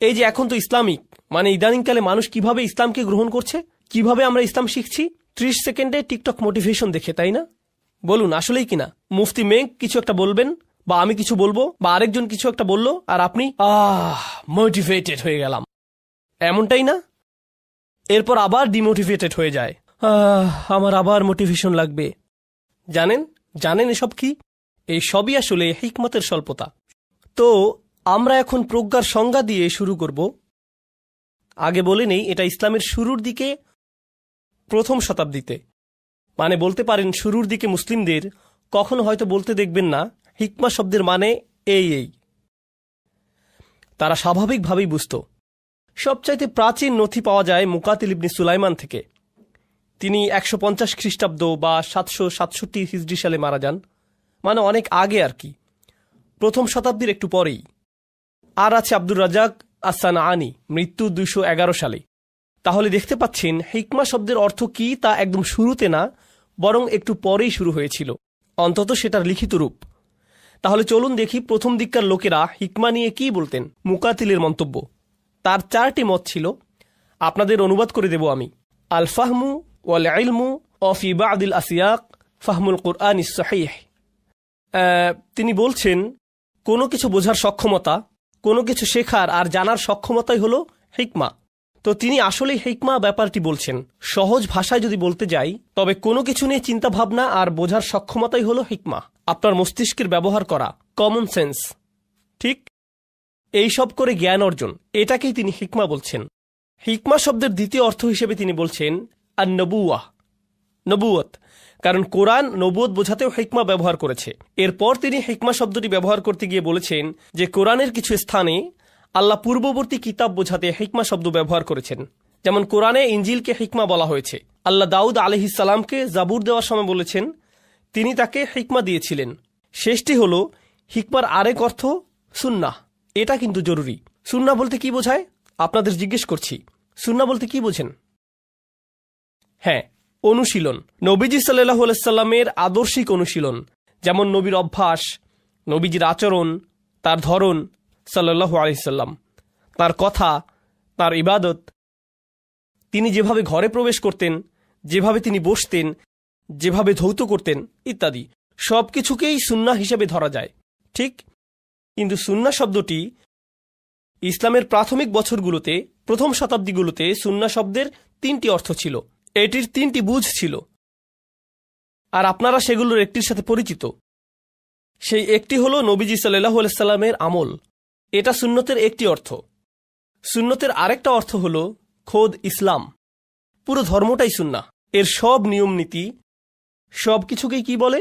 এই যে এখন তো ইসলামিক, মানে ইদানিংকালে মানুষ কিভাবে ইসলামকে গ্রহণ করছে, কিভাবে আমরা ইসলাম শিখছি 30 সেকেন্ডে টিকটক মোটিভেশন দেখে, তাই না? বলুন আসলেই কিনা? মুফতি মেঘ কিছু একটা বলবেন, বা আমি কিছু বলবো, বা আরেকজন কিছু একটা বললো, আর আপনি মোটিভেটেড হয়ে গেলাম, এমনটাই না? এরপর আবার ডিমোটিভেটেড হয়ে যায়, আমার আবার মোটিভেশন লাগবে। জানেন এসব কি? এই সবই আসলে হিকমতের স্বল্পতা। তো আমরা এখন প্রজ্ঞার সংজ্ঞা দিয়ে শুরু করব। আগে বলে নেই, এটা ইসলামের শুরুর দিকে, প্রথম শতাব্দীতে, মানে বলতে পারেন শুরুর দিকে মুসলিমদের কখনো হয়তো বলতে দেখবেন না হিকমা শব্দের মানে এই। তারা স্বাভাবিকভাবেই বুঝত। সবচাইতে প্রাচীন নথি পাওয়া যায় মুকাতিল ইবনে সুলাইমান থেকে। তিনি 150 খ্রিস্টাব্দ বা 767 হিজরি সালে মারা যান, মানে অনেক আগে আর কি, প্রথম শতাব্দীর একটু পরেই। আর আছে আব্দুর রাজ্জাক আস-সানাআনী, মৃত্যু 211 সালে। তাহলে দেখতে পাচ্ছেন হিকমা শব্দের অর্থ কি তা একদম শুরুতে না, বরং একটু পরেই শুরু হয়েছিল, অন্তত সেটার লিখিত রূপ। তাহলে চলুন দেখি প্রথম দিককার লোকেরা হিকমা নিয়ে কি বলতেন। মুকাতিলের মন্তব্য, তার 4টি মত ছিল, আপনাদের অনুবাদ করে দেব আমি। আল ফাহমু ওয়াল ইলমু ফি বা'দিল আসিয়াক ফাহমুল কুরআনিস সহিহ। তিনি বলছেন কোনো কিছু বোঝার সক্ষমতা, কোনো কিছু শেখার আর জানার সক্ষমতাই হলো হিকমা। তো তিনি আসলেই হিকমা ব্যাপারটি বলছেন। সহজ ভাষায় যদি বলতে যাই, তবে কোনো কিছু নিয়ে চিন্তা ভাবনা আর বোঝার সক্ষমতাই হলো হিকমা। আপনার মস্তিষ্কের ব্যবহার করা, কমন সেন্স, ঠিক এই সব করে জ্ঞান অর্জন, এটাকেই তিনি হিকমা বলছেন। হিকমা শব্দের দ্বিতীয় অর্থ হিসেবে তিনি বলছেন আর নবুয়ত, কারণ কোরআন নবুয়ত বোঝাতেও হিকমা ব্যবহার করেছে। এরপর তিনি হিকমা শব্দটি ব্যবহার করতে গিয়ে বলেছেন যে কোরআনের কিছু স্থানে আল্লাহ পূর্ববর্তী কিতাব বোঝাতে হিকমা শব্দ ব্যবহার করেছেন। যেমন কোরআনে ইঞ্জিলকে হিকমা বলা হয়েছে। আল্লাহ দাউদ আলাইহিস সালামকে জাবুর দেওয়ার সময় বলেছেন তিনি তাকে হিকমা দিয়েছিলেন। শেষটি হল হিকমার আরেক অর্থ সুন্নাহ। এটা কিন্তু জরুরি। সুন্নাহ বলতে কি বোঝায় আপনাদের জিজ্ঞেস করছি। সুন্নাহ বলতে কি বোঝেন? হ্যাঁ, অনুশীলন, নবীজি সাল্লাল্লাহু আলাইহি সাল্লামের আদর্শিক অনুশীলন, যেমন নবীর অভ্যাস, নবীজির আচরণ, তার ধরন সাল্লাল্লাহু আলাইহি সাল্লাম, তার কথা, তার ইবাদত, তিনি যেভাবে ঘরে প্রবেশ করতেন, যেভাবে তিনি বসতেন, যেভাবে ধৌত করতেন ইত্যাদি সবকিছুকেই সুন্নাহ হিসেবে ধরা যায়, ঠিক? কিন্তু সুন্নাহ শব্দটি ইসলামের প্রাথমিক বছরগুলোতে, প্রথম শতাব্দীগুলোতে সুন্নাহ শব্দের 3টি অর্থ ছিল, এটির 3টি বুঝ ছিল, আর আপনারা সেগুলোর একটির সাথে পরিচিত। সেই একটি হলো নবীজি সাল্লাল্লাহু আলাইহি সাল্লামের আমল, এটা সুন্নতের একটি অর্থ। সুন্নতের আরেকটা অর্থ হলো খোদ ইসলাম, পুরো ধর্মটাই সুন্নাহ। এর সব নিয়ম নীতি সবকিছুকেই কি বলে?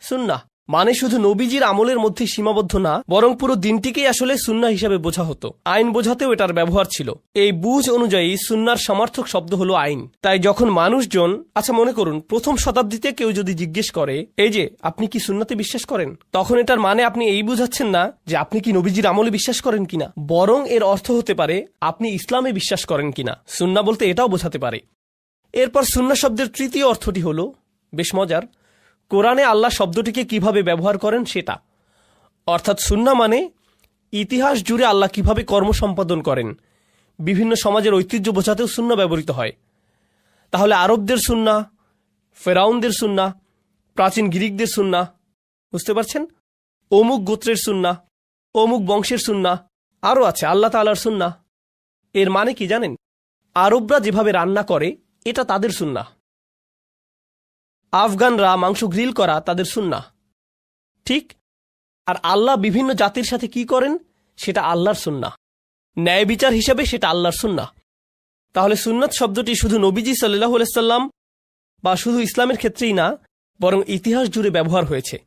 সুন্নাহ। মানে শুধু নবীজির আমলের মধ্যে সীমাবদ্ধ না, বরং পুরো দিনটিকেই আসলে সুন্নাহ হিসাবে বোঝা হতো। আইন বোঝাতেও এটার ব্যবহার ছিল। এই বুঝ অনুযায়ী সুন্নাহর সমার্থক শব্দ হলো আইন। তাই যখন মানুষজন, আচ্ছা মনে করুন প্রথম শতাব্দীতে কেউ যদি জিজ্ঞেস করে এই যে আপনি কি সুন্নাতে বিশ্বাস করেন, তখন এটার মানে আপনি এই বুঝাচ্ছেন না যে আপনি কি নবীজির আমলে বিশ্বাস করেন কিনা, বরং এর অর্থ হতে পারে আপনি ইসলামে বিশ্বাস করেন কিনা। সুন্নাহ বলতে এটাও বোঝাতে পারে। এরপর সুন্নাহ শব্দের তৃতীয় অর্থটি হলো বেশ মজার, কোরআনে আল্লাহ শব্দটিকে কিভাবে ব্যবহার করেন সেটা। অর্থাৎ সুন্নাহ মানে ইতিহাস জুড়ে আল্লাহ কিভাবে কর্ম সম্পাদন করেন। বিভিন্ন সমাজের ঐতিহ্য বোঝাতেও সুন্নাহ ব্যবহৃত হয়। তাহলে আরবদের সুন্নাহ, ফেরাউনদের সুন্নাহ, প্রাচীন গ্রিকদের সুন্নাহ, বুঝতে পারছেন? অমুক গোত্রের সুন্নাহ, অমুক বংশের সুন্নাহ, আরও আছে আল্লাহ তাআলার সুন্নাহ। এর মানে কি জানেন? আরবরা যেভাবে রান্না করে এটা তাদের সুন্নাহ, আফগানরা মাংস গ্রিল করা তাদের সুন্নাহ, ঠিক? আর আল্লাহ বিভিন্ন জাতির সাথে কি করেন সেটা আল্লাহর সুন্নাহ, ন্যায় বিচার হিসেবে সেটা আল্লাহর সুন্নাহ। তাহলে সুন্নাত শব্দটি শুধু নবীজি সাল্লাল্লাহু আলাইহি সাল্লাম বা শুধু ইসলামের ক্ষেত্রেই না, বরং ইতিহাস জুড়ে ব্যবহার হয়েছে।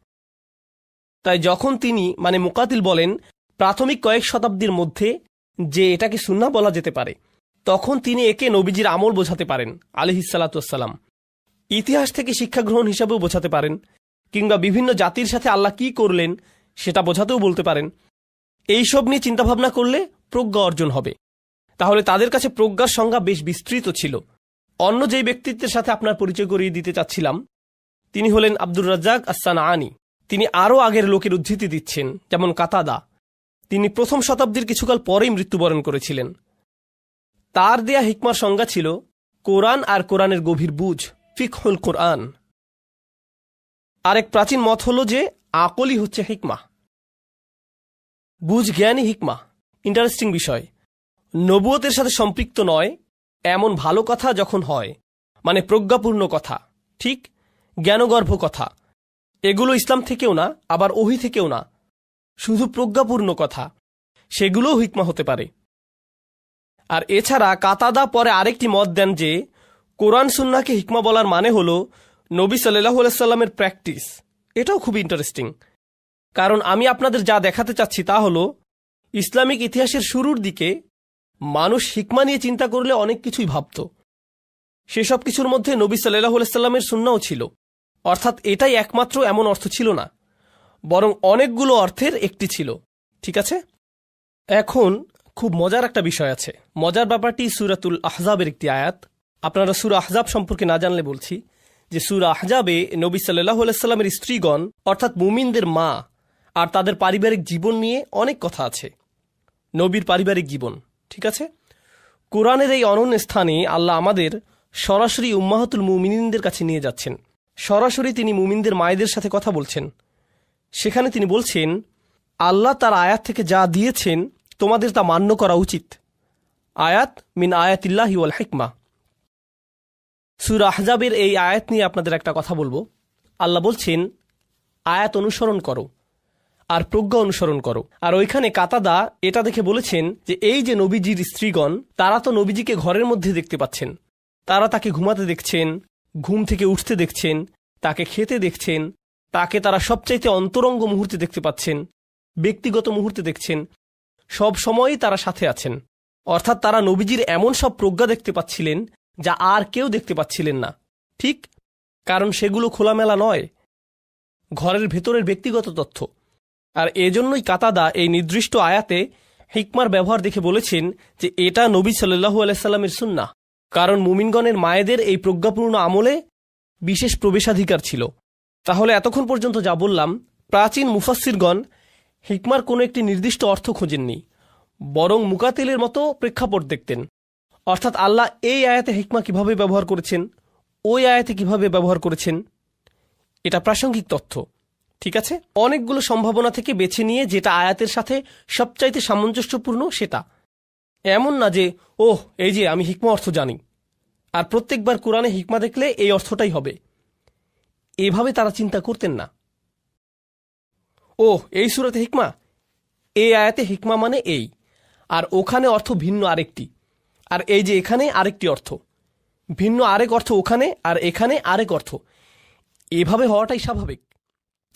তাই যখন তিনি মানে মুকাতিল বলেন প্রাথমিক কয়েক শতাব্দীর মধ্যে যে এটাকে সুন্নাহ বলা যেতে পারে, তখন তিনি একে নবীজির আমল বোঝাতে পারেন আলাইহিস সালাতু ওয়াস সালাম, ইতিহাস থেকে শিক্ষা গ্রহণ হিসাবেও বোঝাতে পারেন, কিংবা বিভিন্ন জাতির সাথে আল্লাহ কি করলেন সেটা বোঝাতেও বলতে পারেন। এইসব নিয়ে চিন্তাভাবনা করলে প্রজ্ঞা অর্জন হবে। তাহলে তাদের কাছে প্রজ্ঞার সংজ্ঞা বেশ বিস্তৃত ছিল। অন্য যেই ব্যক্তিত্বের সাথে আপনার পরিচয় করিয়ে দিতে চাচ্ছিলাম তিনি হলেন আব্দুর রাজ্জাক আস-সানাআনী। তিনি আরও আগের লোকের উদ্ধৃতি দিচ্ছেন, যেমন কাতাদা, তিনি প্রথম শতাব্দীর কিছুকাল পরেই মৃত্যুবরণ করেছিলেন। তার দেয়া হিকমার সংজ্ঞা ছিল কোরআন আর কোরআনের গভীর বুঝ, ফিকহুল কোরআন। আরেক প্রাচীন মত হল যে আকলই হচ্ছে হিকমা, বুঝ জ্ঞানই হিকমা। ইন্টারেস্টিং বিষয়, নবুয়তের সাথে সম্পৃক্ত নয় এমন ভালো কথা যখন হয়, মানে প্রজ্ঞাপূর্ণ কথা, ঠিক জ্ঞানগর্ভ কথা, এগুলো ইসলাম থেকেও না, আবার ওহী থেকেও না, শুধু প্রজ্ঞাপূর্ণ কথা, সেগুলোও হিকমা হতে পারে। আর এছাড়া কাতাদা পরে আরেকটি মত দেন যে কোরআন সুন্নাহকে হিকমা বলার মানে হল নবী সাল্লাল্লাহু আলাইহি সাল্লামের প্র্যাকটিস। এটাও খুব ইন্টারেস্টিং, কারণ আমি আপনাদের যা দেখাতে চাচ্ছি তা হল ইসলামিক ইতিহাসের শুরুর দিকে মানুষ হিকমা নিয়ে চিন্তা করলে অনেক কিছুই ভাবত। সেসব কিছুর মধ্যে নবী সাল্লাল্লাহু আলাইহি সাল্লামের সুন্নাহও ছিল। অর্থাৎ এটাই একমাত্র এমন অর্থ ছিল না, বরং অনেকগুলো অর্থের একটি ছিল। ঠিক আছে, এখন খুব মজার একটা বিষয় আছে। মজার ব্যাপারটি সূরাতুল আহজাবের একটি আয়াত। আপনারা সূরা আহজাব সম্পর্কে না জানলে বলছি যে সূরা আহজাবে নবী সাল্লাল্লাহু আলাইহি সাল্লামের স্ত্রীগণ অর্থাৎ মুমিনদের মা আর তাদের পারিবারিক জীবন নিয়ে অনেক কথা আছে। নবীর পারিবারিক জীবন, ঠিক আছে। কোরআনের এই অনন্য স্থানে আল্লাহ আমাদের সরাসরি উম্মাহাতুল মুমিনিনদের কাছে নিয়ে যাচ্ছেন। সরাসরি তিনি মুমিনদের মায়েদের সাথে কথা বলছেন। সেখানে তিনি বলছেন আল্লাহ তার আয়াত থেকে যা দিয়েছেন তোমাদের তা মান্য করা উচিত। আয়াত মিন আয়াতিল্লাহি ওয়াল হিকমা। সূরা আহজাবের এই আয়াত নিয়ে আপনাদের একটা কথা বলবো। আল্লাহ বলছেন আয়াত অনুসরণ করো আর প্রজ্ঞা অনুসরণ করো। আর ওইখানে কাতাদা এটা দেখে বলেছেন যে এই যে নবীজির স্ত্রীগণ, তারা তো নবীজিকে ঘরের মধ্যে দেখতে পাচ্ছেন, তারা তাকে ঘুমাতে দেখছেন, ঘুম থেকে উঠতে দেখছেন, তাকে খেতে দেখছেন, তাকে তারা সবচাইতে অন্তরঙ্গ মুহূর্তে দেখতে পাচ্ছেন, ব্যক্তিগত মুহূর্তে দেখছেন, সব সময়ই তারা সাথে আছেন। অর্থাৎ তারা নবীজির এমন সব প্রজ্ঞা দেখতে পাচ্ছিলেন যা আর কেউ দেখতে পাচ্ছিলেন না। ঠিক, কারণ সেগুলো খোলামেলা নয়, ঘরের ভেতরের ব্যক্তিগত তথ্য। আর এজন্যই কাতাদা এই নির্দিষ্ট আয়াতে হিকমার ব্যবহার দেখে বলেছেন যে এটা নবী সাল্লাল্লাহু আলাইহি সাল্লামের সুন্নাহ, কারণ মুমিনগণের মায়েদের এই প্রজ্ঞাপূর্ণ আমলে বিশেষ প্রবেশাধিকার ছিল। তাহলে এতক্ষণ পর্যন্ত যা বললাম, প্রাচীন মুফাসসিরগণ হিকমার কোনো একটি নির্দিষ্ট অর্থ খোঁজেননি, বরং মুকাতিলের মতো প্রেক্ষাপট দেখতেন। অর্থাৎ আল্লাহ এই আয়াতে হিকমা কিভাবে ব্যবহার করেছেন, ওই আয়াতে কিভাবে ব্যবহার করেছেন, এটা প্রাসঙ্গিক তথ্য। ঠিক আছে, অনেকগুলো সম্ভাবনা থেকে বেছে নিয়ে যেটা আয়াতের সাথে সবচাইতে সামঞ্জস্যপূর্ণ সেটা। এমন না যে ওহ এই যে আমি হিকমা অর্থ জানি, আর প্রত্যেকবার কোরআনে হিকমা দেখলে এই অর্থটাই হবে, এভাবে তারা চিন্তা করতেন না। ওহ এই সূরাতে হিকমা, এই আয়াতে হিকমা মানে এই, আর ওখানে অর্থ ভিন্ন আরেকটি, আর এই যে এখানে আরেকটি অর্থ, ভিন্ন আরেক অর্থ ওখানে, আর এখানে আরেক অর্থ। এভাবে হওয়াটাই স্বাভাবিক।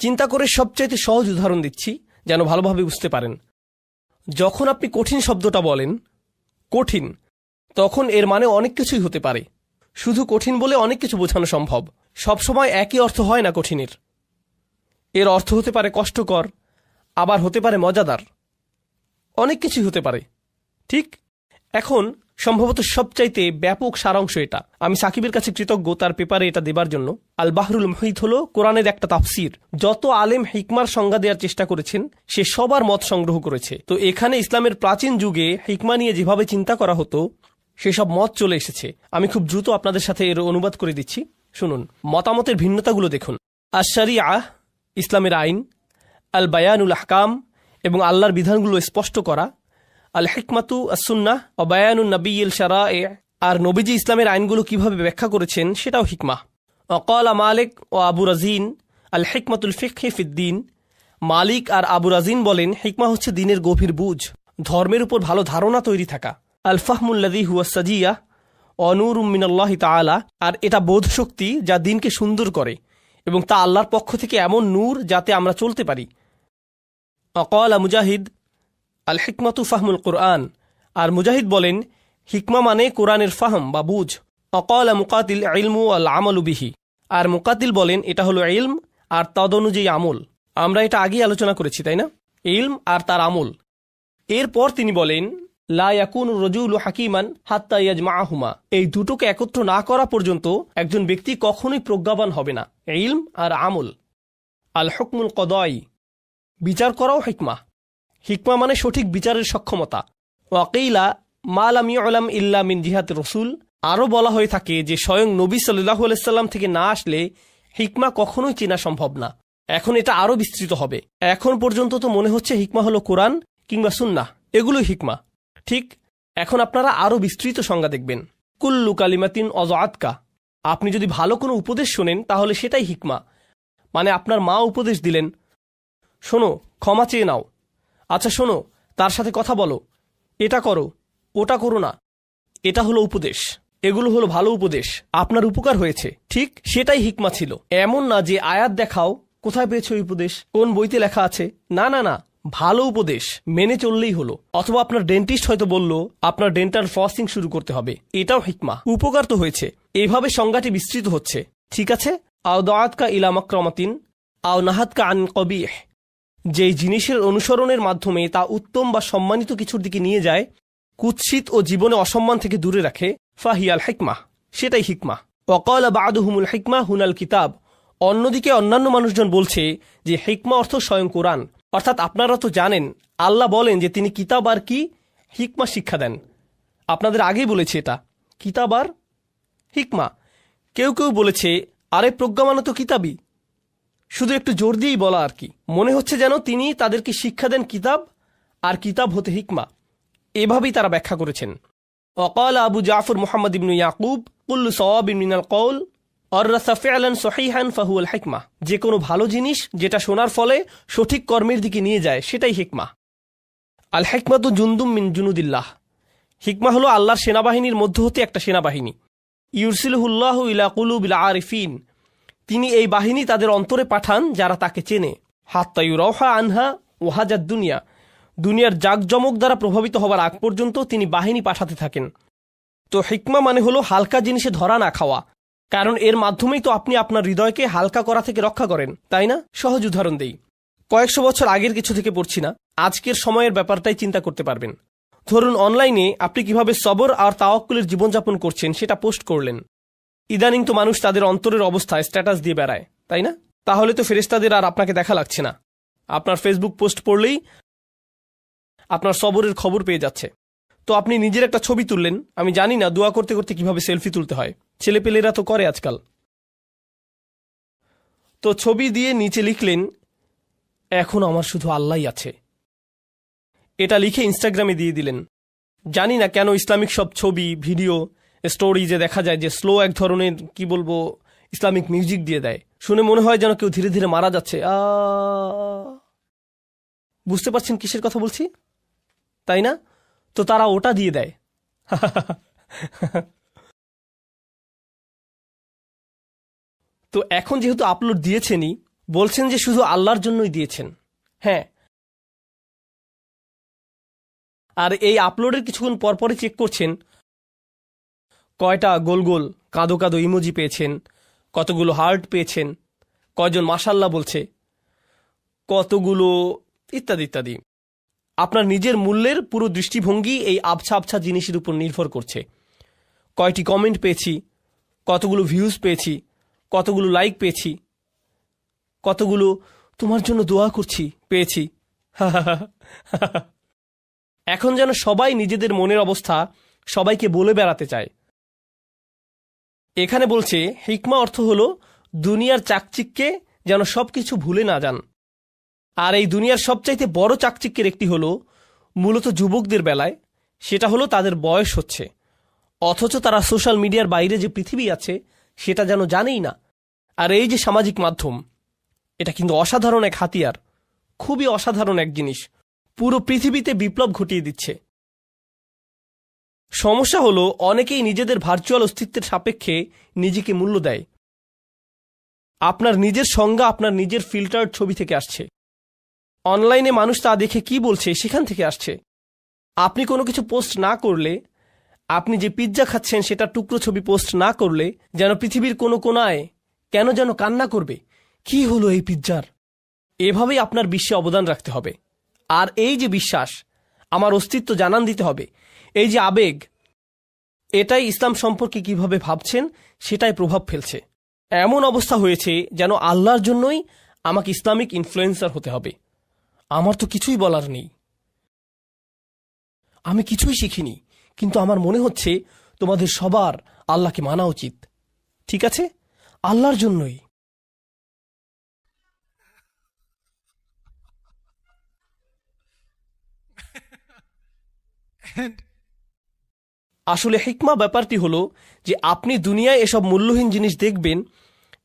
চিন্তা করে সবচাইতে সহজ উদাহরণ দিচ্ছি যেন ভালোভাবে বুঝতে পারেন। যখন আপনি কঠিন শব্দটা বলেন কঠিন, তখন এর মানে অনেক কিছুই হতে পারে। শুধু কঠিন বলে অনেক কিছু বোঝানো সম্ভব। সবসময় একই অর্থ হয় না কঠিনের। এর অর্থ হতে পারে কষ্টকর, আবার হতে পারে মজাদার, অনেক কিছুই হতে পারে। ঠিক, এখন সম্ভবত সবচাইতে ব্যাপক সারাংশ এটা। আমি সাকিবের কাছে কৃতজ্ঞ তার পেপারে এটা দেবার জন্য। আল বাহরুল মুহিত হল কোরআনের একটা তাফসির। যত আলেম হিকমার সংজ্ঞা দেওয়ার চেষ্টা করেছেন সে সবার মত সংগ্রহ করেছে। তো এখানে ইসলামের প্রাচীন যুগে হিকমা নিয়ে যেভাবে চিন্তা করা হতো সেসব মত চলে এসেছে। আমি খুব দ্রুত আপনাদের সাথে এর অনুবাদ করে দিচ্ছি, শুনুন। মতামতের ভিন্নতাগুলো দেখুন। আশ-শারিআহ ইসলামের আইন, আল বায়ানুল আহকাম এবং আল্লাহর বিধানগুলো স্পষ্ট করা, আল হিকমাতু আস-সুন্নাহ ওয়া বায়ানুন নবিয়্যিল শারা'i, আর নবীজি ইসলামের আইনগুলো কিভাবে ব্যাখ্যা করেছেন সেটাও হিকমা। ওয়াকালা মালিক ও আবু রাজিন আল হিকমাতুল ফিকহি ফিদ্দিন, মালিক আর আবু রাজিন বলেন হিকমা হচ্ছে দিনের গভীর বুঝ, ধর্মের উপর ভালো ধারণা তৈরি থাকা। আল ফাহমুল্লাযী হুয়া সাজিয়াহ ওয়া নূরুম মিনাল্লাহি তাআলা, আর এটা বোধ শক্তি যা দিনকে সুন্দর করে এবং তা আল্লাহর পক্ষ থেকে এমন নূর যাতে আমরা চলতে পারি। ওয়াকালা মুজাহিদ আল হিকমাতু ফাহমুল কুরআন, আর মুজাহিদ বলেন হিকমা মানে কোরআনের ফাহম বা বুঝ। ওয়াকালা মুকাতিল ইলমু আল আমালু বিহি, আর মুকাতিল বলেন এটা হলো ইলম আর তদনুযায়ী আমল। আমরা এটা আগেই আলোচনা করেছি, তাই না? ইলম আর তার আমল। এরপর তিনি বলেন লা ইয়াকুনু রাজুলু হাকিমান হাত্তা ইয়াজমাআহুমা, এই দুটোকে একত্র না করা পর্যন্ত একজন ব্যক্তি কখনোই প্রজ্ঞাবান হবে না। ইলম আর আমল। আল হুকমুল কদাই, বিচার করাও হিকমা। হিকমা মানে সঠিক বিচারের সক্ষমতা। ওয়াকিলা মা লাম ইউলাম ইল্লা মিন জিহাত রসুল, আরও বলা হয়ে থাকে যে স্বয়ং নবী সাল্লাল্লাহু আলাইহি সাল্লাম থেকে না আসলে হিকমা কখনোই চেনা সম্ভব না। এখন এটা আরও বিস্তৃত হবে। এখন পর্যন্ত তো মনে হচ্ছে হিকমা হলো কোরআন কিংবা সুন্নাহ, এগুলোই হিকমা। ঠিক, এখন আপনারা আরও বিস্তৃত সংজ্ঞা দেখবেন। কুল্লু কালিমাতিন অজআতকা, আপনি যদি ভালো কোনো উপদেশ শোনেন তাহলে সেটাই হিকমা। মানে আপনার মা উপদেশ দিলেন, শোনো ক্ষমা চেয়ে নাও, আচ্ছা শোনো তার সাথে কথা বলো, এটা করো ওটা করো না, এটা হলো উপদেশ। এগুলো হলো ভালো উপদেশ, আপনার উপকার হয়েছে, ঠিক সেটাই হিকমা ছিল। এমন না যে আয়াত দেখাও, কোথায় পেয়েছো এই উপদেশ, কোন বইতে লেখা আছে, না না না, ভালো উপদেশ মেনে চললেই হলো। অথবা আপনার ডেন্টিস্ট হয়তো বলল আপনার ডেন্টাল ফ্লসিং শুরু করতে হবে, এটাও হিকমা, উপকার তো হয়েছে। এইভাবে সংজ্ঞাটি বিস্তৃত হচ্ছে। ঠিক আছে, আও দাআতকা ইলা মাকরামাতিন আও নাহাতকা আন কবিহ, যেই জিনিসের অনুসরণের মাধ্যমে তা উত্তম বা সম্মানিত কিছুর দিকে নিয়ে যায়, কুৎসিত ও জীবনে অসম্মান থেকে দূরে রাখে, ফাহিয়াল হিকমা, সেটাই হিকমা। ওয়াকালা বা'দুহুমুল হিকমা হুনাল কিতাব, অন্যদিকে অন্যান্য মানুষজন বলছে যে হিকমা অর্থ স্বয়ং কোরআন। অর্থাৎ আপনারা তো জানেন আল্লাহ বলেন যে তিনি কিতাব আর কি হিকমা শিক্ষা দেন। আপনাদের আগেই বলেছে এটা কিতাব আর হিকমা। কেউ কেউ বলেছে আরে প্রজ্ঞামান তো কিতাবই, শুধু একটু জোর দিয়েই বলা আর কি, মনে হচ্ছে যেন তিনি তাদেরকে শিক্ষা দেন কিতাব আর কিতাব হতে হিকমা। এভাবেই তারা ব্যাখ্যা করেছেন। ওয়াকাল আবু জাফর মুহাম্মদ ইবনু ইয়াকুব কুল্লু সাওয়াবিন মিনাল কওল অররাসা ফি'লান সহিহান ফাহুয়াল হিকমা, যে কোনো ভালো জিনিস যেটা শোনার ফলে সঠিক কর্মের দিকে নিয়ে যায় সেটাই হিকমা। আল হিকমাতু জুনদুম মিন জুনুদিল্লাহ, হিকমা হলো আল্লাহর সেনাবাহিনীর মধ্য হতে একটা সেনাবাহিনী। ইউরসিলুহুল্লাহু ইলা কুলুবিল আরিফিন, তিনি এই বাহিনী তাদের অন্তরে পাঠান যারা তাকে চেনে। হাত্তা ইউরাউহা আনহা ওয়াহাজাদ দুনিয়া, দুনিয়ার জাকজমক দ্বারা প্রভাবিত হবার আগ পর্যন্ত তিনি বাহিনী পাঠাতে থাকেন। তো হিকমা মানে হলো হালকা জিনিসে ধরা না খাওয়া, কারণ এর মাধ্যমেই তো আপনি আপনার হৃদয়কে হালকা করা থেকে রক্ষা করেন, তাই না? সহজ উদাহরণ দেই, কয়েকশো বছর আগের কিছু থেকে পড়ছি না, আজকের সময়ের ব্যাপারটাই চিন্তা করতে পারবেন। ধরুন অনলাইনে আপনি কিভাবে সবর আর তাওয়াক্কুলের জীবনযাপন করছেন সেটা পোস্ট করলেন। ইদানিং তো মানুষ তাদের অন্তরের অবস্থায় স্ট্যাটাস দিয়ে বেড়ায়, তাই না? তাহলে তো ফেরেশতাদের আর আপনাকে দেখা লাগছে না, আপনার ফেসবুক পোস্ট পড়লেই আপনার সবরের খবর পেয়ে যাচ্ছে। তো আপনি নিজের একটা ছবি তুললেন, আমি জানি না দোয়া করতে করতে কিভাবে সেলফি তুলতে হয়, ছেলেপেলেরা তো করে আজকাল। তো ছবি দিয়ে নিচে লিখলেন এখন আমার শুধু আল্লাহই আছে, এটা লিখে ইনস্টাগ্রামে দিয়ে দিলেন। জানি না কেন ইসলামিক সব ছবি ভিডিও স্টোরিজে দেখা যায় যে স্লো এক ধরনের কি বলবো ইসলামিক মিউজিক দিয়ে দেয়, শুনে মনে হয় যেন কেউ ধীরে ধীরে মারা যাচ্ছে। বুঝতে পারছেন কিসের কথা বলছি, তাই না? তো তারা ওটা দিয়ে দেয়। তো এখন যেহেতু আপলোড দিয়েছেনই, বলছেন যে শুধু আল্লাহর জন্যই দিয়েছেন। হ্যাঁ, আর এই আপলোডের কিছুক্ষণ পরপরই চেক করছেন কয়টা গোল গোল কাঁদো কাঁদো ইমোজি পেয়েছেন, কতগুলো হার্ট পেয়েছেন, কয়জন মাশাল্লাহ বলছে, কতগুলো ইত্যাদি ইত্যাদি। আপনার নিজের মূল্যের পুরো দৃষ্টিভঙ্গি এই আবছা আবছা জিনিসের উপর নির্ভর করছে। কয়টি কমেন্ট পেয়েছি, কতগুলো ভিউজ পেয়েছি, কতগুলো লাইক পেয়েছি, কতগুলো তোমার জন্য দোয়া করছি পেয়েছি। এখন যেন সবাই নিজেদের মনের অবস্থা সবাইকে বলে বেড়াতে চায়। এখানে বলছে হিকমা অর্থ হলো দুনিয়ার চাকচিক্যে যেন সবকিছু ভুলে না যান। আর এই দুনিয়ার সবচাইতে বড় চাকচিক্যের একটি হলো মূলত যুবকদের বেলায়, সেটা হলো তাদের বয়স হচ্ছে, অথচ তারা সোশ্যাল মিডিয়ার বাইরে যে পৃথিবী আছে সেটা যেন জানেই না। আর এই যে সামাজিক মাধ্যম, এটা কিন্তু অসাধারণ এক হাতিয়ার, খুবই অসাধারণ এক জিনিস, পুরো পৃথিবীতে বিপ্লব ঘটিয়ে দিচ্ছে। সমস্যা হলো অনেকেই নিজেদের ভার্চুয়াল অস্তিত্বের সাপেক্ষে নিজেকে মূল্য দেয়। আপনার নিজের সংজ্ঞা আপনার নিজের ফিল্টার্ড ছবি থেকে আসছে, অনলাইনে মানুষ তা দেখে কি বলছে সেখান থেকে আসছে। আপনি কোনো কিছু পোস্ট না করলে, আপনি যে পিৎজা খাচ্ছেন সেটা টুকরো ছবি পোস্ট না করলে যেন পৃথিবীর কোনো কোনায় কেন যেন কান্না করবে, কি হলো এই পিৎজার। এভাবেই আপনার বিশ্বে অবদান রাখতে হবে। আর এই যে বিশ্বাস, আমার অস্তিত্ব জানান দিতে হবে, এই যে আবেগ, এটাই ইসলাম সম্পর্কে কিভাবে ভাবছেন সেটাই প্রভাব ফেলছে। এমন অবস্থা হয়েছে যেন আল্লাহর জন্যই আমাকে ইসলামিক ইনফ্লুয়েন্সার হতে হবে। আমার তো কিছুই বলার নেই, আমি কিছুই শিখিনি, কিন্তু আমার মনে হচ্ছে তোমাদের সবার আল্লাহকে মানা উচিত। ঠিক আছে, আল্লাহর জন্যই। আসলে হিকমা ব্যাপারটি হলো যে আপনি দুনিয়ায় এসব মূল্যহীন জিনিস দেখবেন,